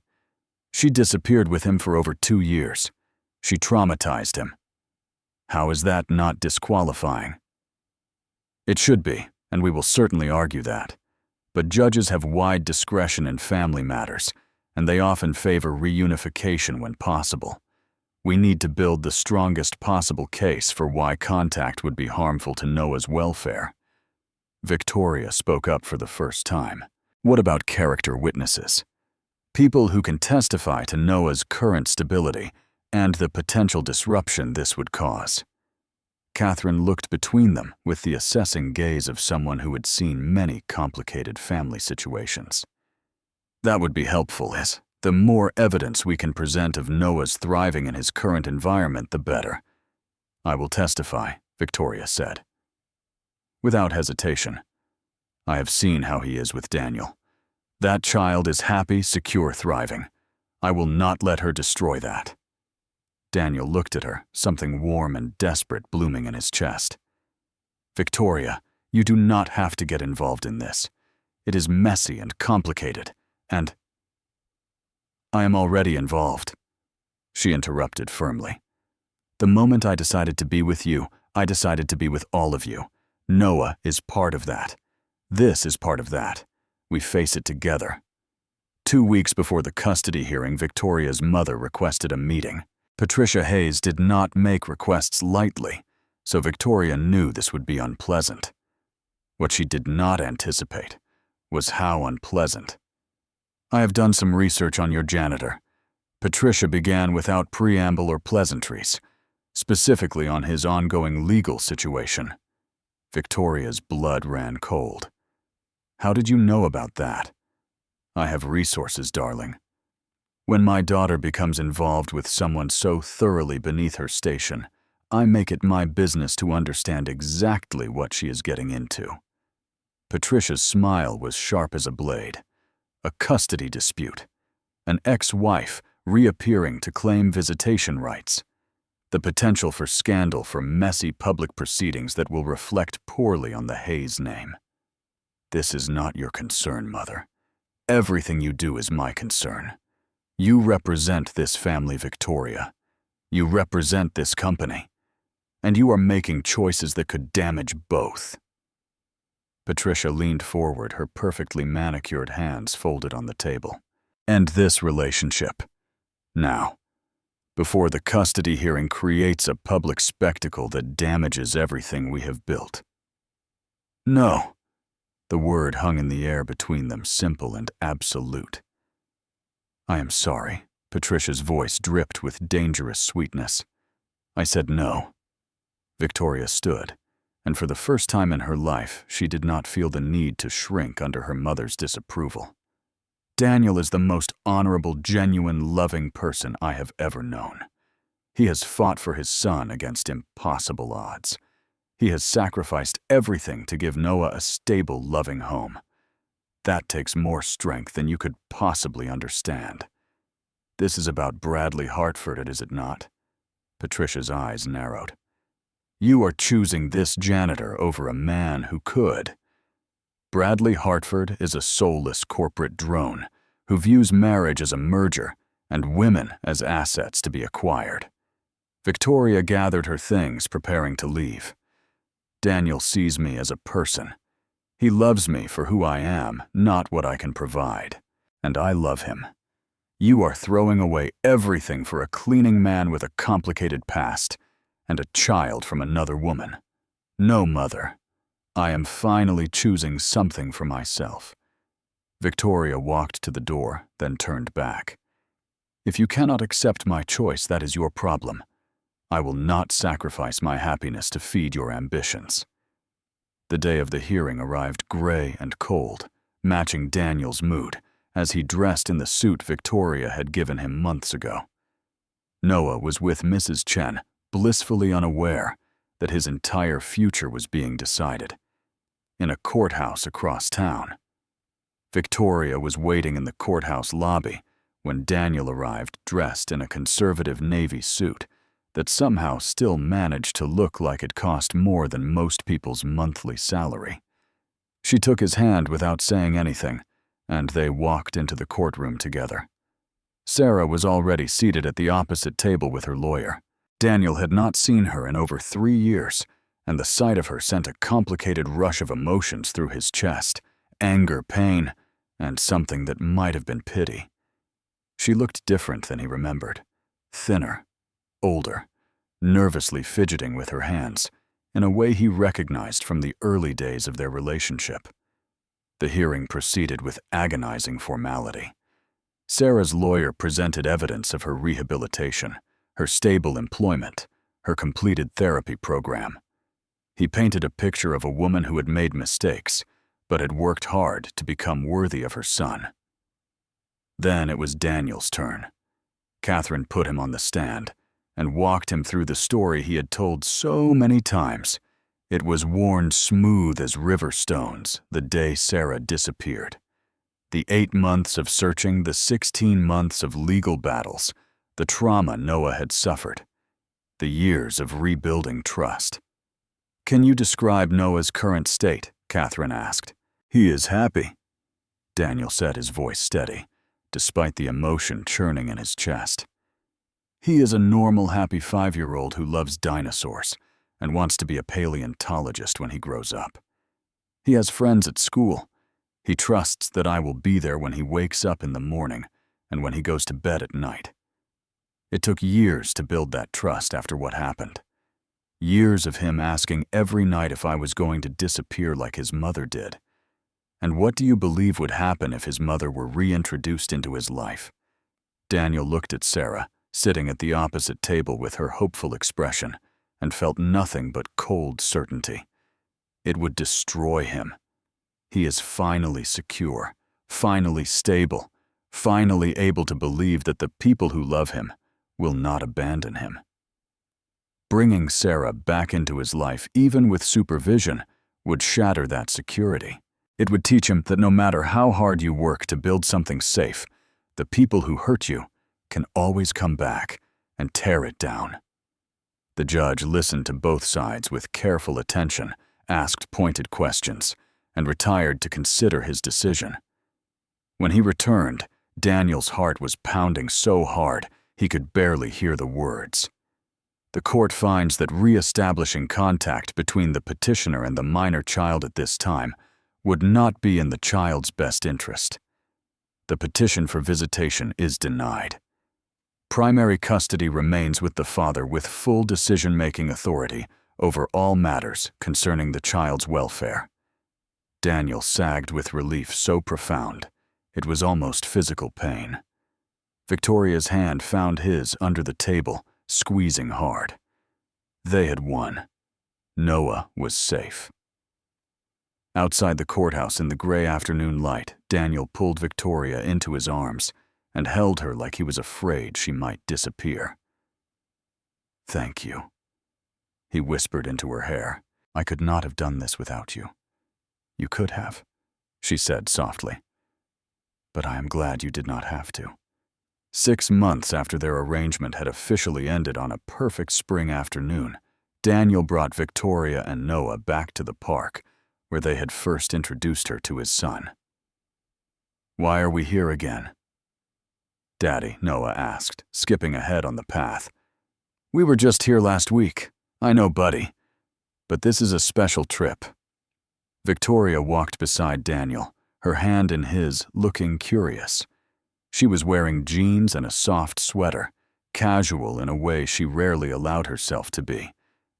"She disappeared with him for over 2 years. She traumatized him. How is that not disqualifying?" "It should be, and we will certainly argue that. But judges have wide discretion in family matters, and they often favor reunification when possible. We need to build the strongest possible case for why contact would be harmful to Noah's welfare." Victoria spoke up for the first time. "What about character witnesses? People who can testify to Noah's current stability and the potential disruption this would cause." Catherine looked between them with the assessing gaze of someone who had seen many complicated family situations. "That would be helpful, as the more evidence we can present of Noah's thriving in his current environment, the better." "I will testify," Victoria said. Without hesitation. "I have seen how he is with Daniel. That child is happy, secure, thriving. I will not let her destroy that." Daniel looked at her, something warm and desperate blooming in his chest. "Victoria, you do not have to get involved in this. It is messy and complicated, and—" "I am already involved," she interrupted firmly. "The moment I decided to be with you, I decided to be with all of you. Noah is part of that. This is part of that. We face it together." 2 weeks before the custody hearing, Victoria's mother requested a meeting. Patricia Hayes did not make requests lightly, so Victoria knew this would be unpleasant. What she did not anticipate was how unpleasant. "I have done some research on your janitor." Patricia began without preamble or pleasantries, specifically on his ongoing legal situation. Victoria's blood ran cold. "How did you know about that?" "I have resources, darling. When my daughter becomes involved with someone so thoroughly beneath her station, I make it my business to understand exactly what she is getting into." Patricia's smile was sharp as a blade. "A custody dispute. an ex-wife reappearing to claim visitation rights, the potential for scandal from messy public proceedings that will reflect poorly on the Hayes name. This is not your concern, Mother. Everything you do is my concern. You represent this family, Victoria. You represent this company. And you are making choices that could damage both. Patricia leaned forward, her perfectly manicured hands folded on the table. End this relationship. Now. Before the custody hearing creates a public spectacle that damages everything we have built. No. The word hung in the air between them, simple and absolute. I am sorry. Patricia's voice dripped with dangerous sweetness. I said no. Victoria stood, and for the first time in her life, she did not feel the need to shrink under her mother's disapproval. Daniel is the most honorable, genuine, loving person I have ever known. He has fought for his son against impossible odds. He has sacrificed everything to give Noah a stable, loving home. That takes more strength than you could possibly understand. This is about Bradley Hartford, is it not? Patricia's eyes narrowed. You are choosing this janitor over a man who could. Bradley Hartford is a soulless corporate drone who views marriage as a merger and women as assets to be acquired. Victoria gathered her things, preparing to leave. Daniel sees me as a person. He loves me for who I am, not what I can provide. And I love him. You are throwing away everything for a cleaning man with a complicated past and a child from another woman. No, Mother. I am finally choosing something for myself. Victoria walked to the door, then turned back. If you cannot accept my choice, that is your problem. I will not sacrifice my happiness to feed your ambitions. The day of the hearing arrived gray and cold, matching Daniel's mood, as he dressed in the suit Victoria had given him months ago. Noah was with Mrs. Chen, blissfully unaware that his entire future was being decided. In a courthouse across town. Victoria was waiting in the courthouse lobby when Daniel arrived dressed in a conservative navy suit that somehow still managed to look like it cost more than most people's monthly salary. She took his hand without saying anything, and they walked into the courtroom together. Sarah was already seated at the opposite table with her lawyer. Daniel had not seen her in over 3 years, and the sight of her sent a complicated rush of emotions through his chest, anger, pain, and something that might have been pity. She looked different than he remembered, thinner, older, nervously fidgeting with her hands, in a way he recognized from the early days of their relationship. The hearing proceeded with agonizing formality. Sarah's lawyer presented evidence of her rehabilitation, her stable employment, her completed therapy program. He painted a picture of a woman who had made mistakes, but had worked hard to become worthy of her son. Then it was Daniel's turn. Catherine put him on the stand and walked him through the story he had told so many times. It was worn smooth as river stones the day Sarah disappeared. The 8 months of searching, the 16 months of legal battles, the trauma Noah had suffered, the years of rebuilding trust. Can you describe Noah's current state? Catherine asked. He is happy, Daniel said, his voice steady, despite the emotion churning in his chest. He is a normal, happy 5-year-old who loves dinosaurs and wants to be a paleontologist when he grows up. He has friends at school. He trusts that I will be there when he wakes up in the morning and when he goes to bed at night. It took years to build that trust after what happened. Years of him asking every night if I was going to disappear like his mother did. And what do you believe would happen if his mother were reintroduced into his life? Daniel looked at Sarah, sitting at the opposite table with her hopeful expression, and felt nothing but cold certainty. It would destroy him. He is finally secure, finally stable, finally able to believe that the people who love him will not abandon him. Bringing Sarah back into his life, even with supervision, would shatter that security. It would teach him that no matter how hard you work to build something safe, The people who hurt you can always come back and tear it down. The judge listened to both sides with careful attention, asked pointed questions, and retired to consider his decision. When he returned, Daniel's heart was pounding so hard he could barely hear the words. The court finds that re-establishing contact between the petitioner and the minor child at this time would not be in the child's best interest. The petition for visitation is denied. Primary custody remains with the father with full decision-making authority over all matters concerning the child's welfare. Daniel sagged with relief so profound, it was almost physical pain. Victoria's hand found his under the table, squeezing hard. They had won. Noah was safe. Outside the courthouse in the gray afternoon light, Daniel pulled Victoria into his arms and held her like he was afraid she might disappear. "Thank you," he whispered into her hair. "I could not have done this without you." "You could have," she said softly. "But I am glad you did not have to." 6 months after their arrangement had officially ended on a perfect spring afternoon, Daniel brought Victoria and Noah back to the park, where they had first introduced her to his son. "Why are we here again?" "Daddy," Noah asked, skipping ahead on the path. "We were just here last week. I know, buddy. But this is a special trip." Victoria walked beside Daniel, her hand in his, looking curious. She was wearing jeans and a soft sweater, casual in a way she rarely allowed herself to be,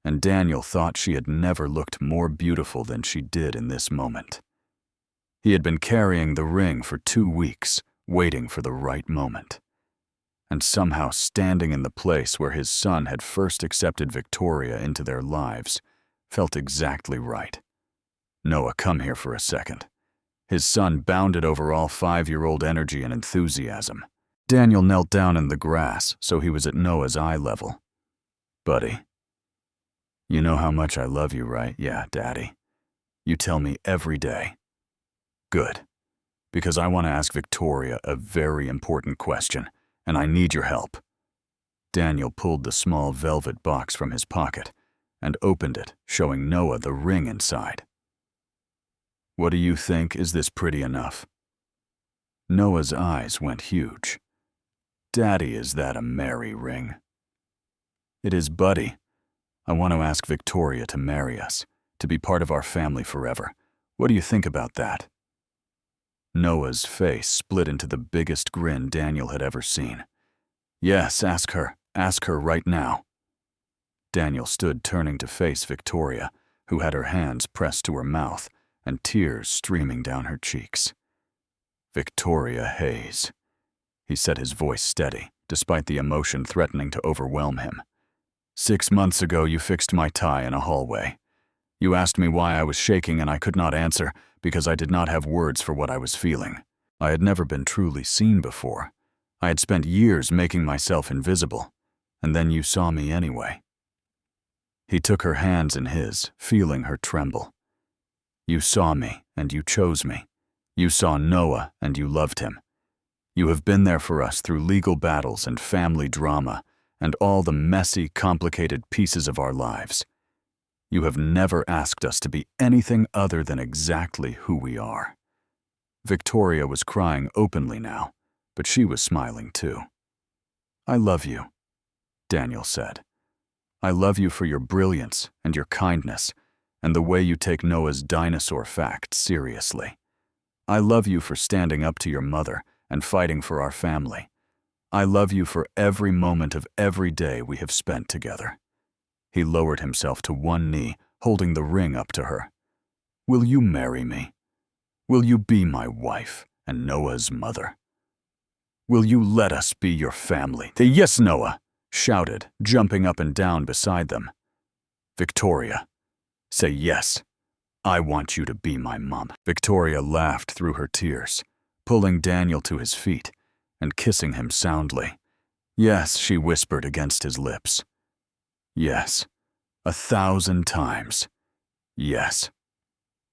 and Daniel thought she had never looked more beautiful than she did in this moment. He had been carrying the ring for 2 weeks, waiting for the right moment. And somehow standing in the place where his son had first accepted Victoria into their lives felt exactly right. "Noah, come here for a second." His son bounded over all 5-year-old energy and enthusiasm. Daniel knelt down in the grass so he was at Noah's eye level. "Buddy, you know how much I love you, right?" "Yeah, Daddy. You tell me every day." "Good. Because I want to ask Victoria a very important question, and I need your help." Daniel pulled the small velvet box from his pocket and opened it, showing Noah the ring inside. "What do you think? Is this pretty enough?" Noah's eyes went huge. "Daddy, is that a marry ring?" "It is, buddy. I want to ask Victoria to marry us, to be part of our family forever. What do you think about that?" Noah's face split into the biggest grin Daniel had ever seen. "Yes, ask her. Ask her right now." Daniel stood turning to face Victoria, who had her hands pressed to her mouth and tears streaming down her cheeks. "Victoria Hayes," he said, his voice steady, despite the emotion threatening to overwhelm him. "6 months ago you fixed my tie in a hallway. You asked me why I was shaking and I could not answer because I did not have words for what I was feeling. I had never been truly seen before. I had spent years making myself invisible, and then you saw me anyway." He took her hands in his, feeling her tremble. "You saw me, and you chose me. You saw Noah, and you loved him. You have been there for us through legal battles and family drama, and all the messy, complicated pieces of our lives. You have never asked us to be anything other than exactly who we are." Victoria was crying openly now, but she was smiling too. "I love you," Daniel said. "I love you for your brilliance and your kindness, and the way you take Noah's dinosaur fact seriously. I love you for standing up to your mother and fighting for our family. I love you for every moment of every day we have spent together." He lowered himself to one knee, holding the ring up to her. "Will you marry me? Will you be my wife and Noah's mother? Will you let us be your family?" "Yes, Noah," shouted, jumping up and down beside them. "Victoria, say yes. I want you to be my mom." Victoria laughed through her tears, pulling Daniel to his feet and kissing him soundly. "Yes," she whispered against his lips. "Yes, 1,000 times. Yes."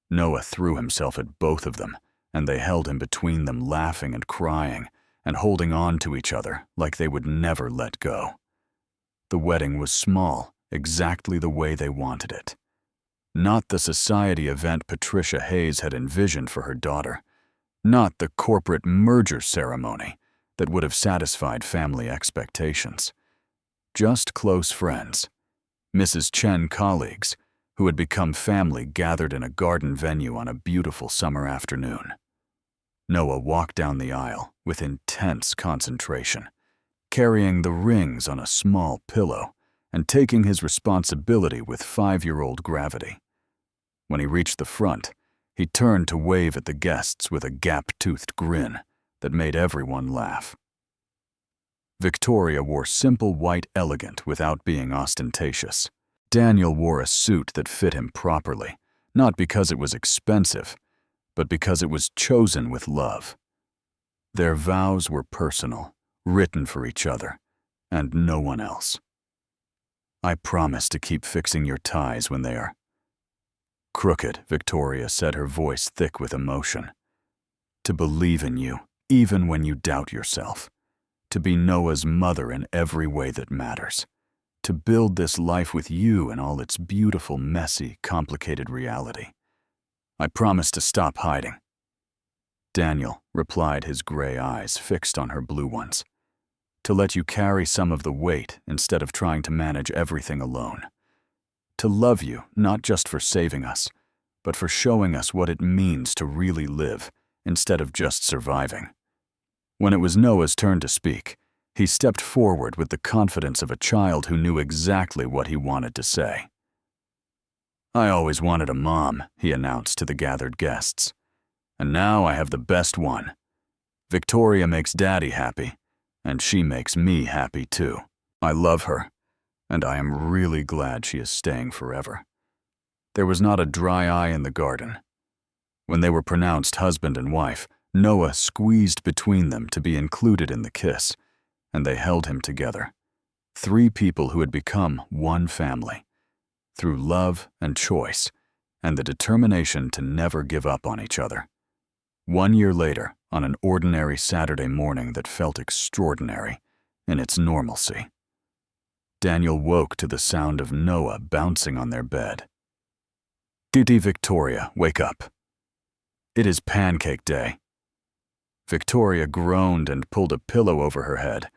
Noah threw himself at both of them, and they held him between them, laughing and crying, and holding on to each other like they would never let go. The wedding was small, exactly the way they wanted it. Not the society event Patricia Hayes had envisioned for her daughter. Not the corporate merger ceremony that would have satisfied family expectations. Just close friends, Mrs. Chen colleagues, who had become family gathered in a garden venue on a beautiful summer afternoon. Noah walked down the aisle with intense concentration, carrying the rings on a small pillow and taking his responsibility with 5-year-old gravity. When he reached the front, he turned to wave at the guests with a gap-toothed grin that made everyone laugh. Victoria wore simple white elegant without being ostentatious. Daniel wore a suit that fit him properly, not because it was expensive, but because it was chosen with love. Their vows were personal, written for each other, and no one else. I promise to keep fixing your ties when they are crooked, Victoria said, her voice thick with emotion. To believe in you, even when you doubt yourself. To be Noah's mother in every way that matters. To build this life with you in all its beautiful, messy, complicated reality. I promise to stop hiding. Daniel replied, his gray eyes fixed on her blue ones. To let you carry some of the weight instead of trying to manage everything alone. To love you, not just for saving us, but for showing us what it means to really live instead of just surviving. When it was Noah's turn to speak, he stepped forward with the confidence of a child who knew exactly what he wanted to say. I always wanted a mom, he announced to the gathered guests. And now I have the best one. Victoria makes Daddy happy, and she makes me happy too. I love her, and I am really glad she is staying forever. There was not a dry eye in the garden. When they were pronounced husband and wife, Noah squeezed between them to be included in the kiss, and they held him together. 3 people who had become one family, through love and choice, and the determination to never give up on each other. 1 year later, on an ordinary Saturday morning that felt extraordinary in its normalcy, Daniel woke to the sound of Noah bouncing on their bed. Didi, Victoria, wake up. It is pancake day. Victoria groaned and pulled a pillow over her head,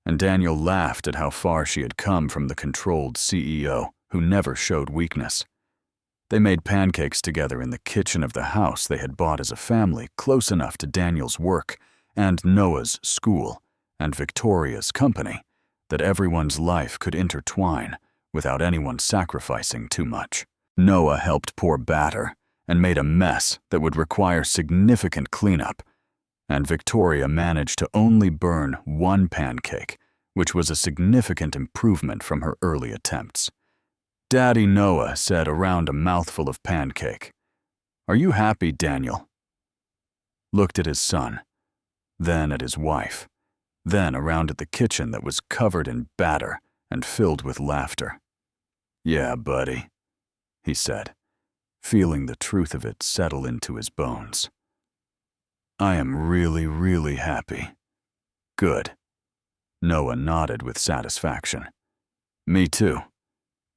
and Daniel laughed at how far she had come from the controlled CEO who never showed weakness. They made pancakes together in the kitchen of the house they had bought as a family, close enough to Daniel's work and Noah's school and Victoria's company that everyone's life could intertwine without anyone sacrificing too much. Noah helped pour batter and made a mess that would require significant cleanup, and Victoria managed to only burn 1 pancake, which was a significant improvement from her early attempts. Daddy Noah said around a mouthful of pancake, "Are you happy, Daniel?" Looked at his son, then at his wife, then around at the kitchen that was covered in batter and filled with laughter. "Yeah, buddy," he said, feeling the truth of it settle into his bones. "I am really, really happy." "Good." Noah nodded with satisfaction. "Me too.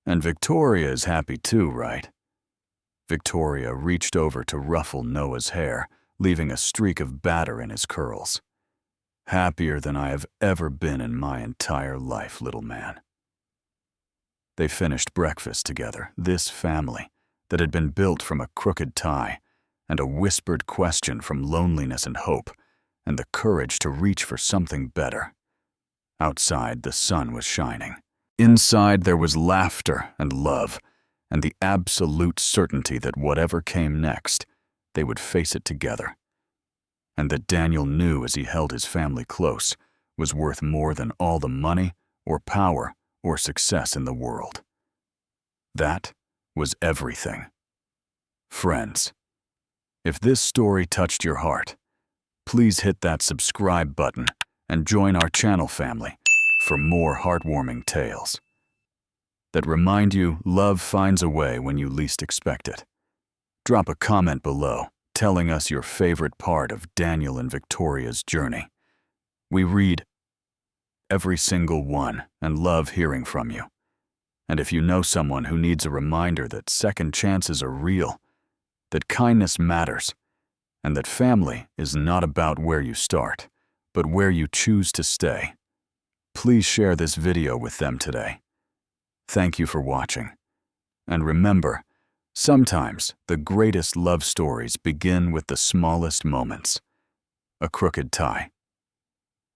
And Victoria is happy too, right?" Victoria reached over to ruffle Noah's hair, leaving a streak of batter in his curls. "Happier than I have ever been in my entire life, little man." They finished breakfast together, this family that had been built from a crooked tie and a whispered question from loneliness and hope, and the courage to reach for something better. Outside, the sun was shining. Inside, there was laughter and love, and the absolute certainty that whatever came next, they would face it together. And that Daniel knew as he held his family close was worth more than all the money or power or success in the world. That was everything. Friends, if this story touched your heart, please hit that subscribe button and join our channel family for more heartwarming tales that remind you love finds a way when you least expect it. Drop a comment below telling us your favorite part of Daniel and Victoria's journey. We read every single one and love hearing from you. And if you know someone who needs a reminder that second chances are real, that kindness matters, and that family is not about where you start, but where you choose to stay, please share this video with them today. Thank you for watching. And remember, sometimes the greatest love stories begin with the smallest moments. A crooked tie,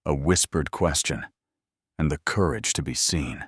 a whispered question, and the courage to be seen.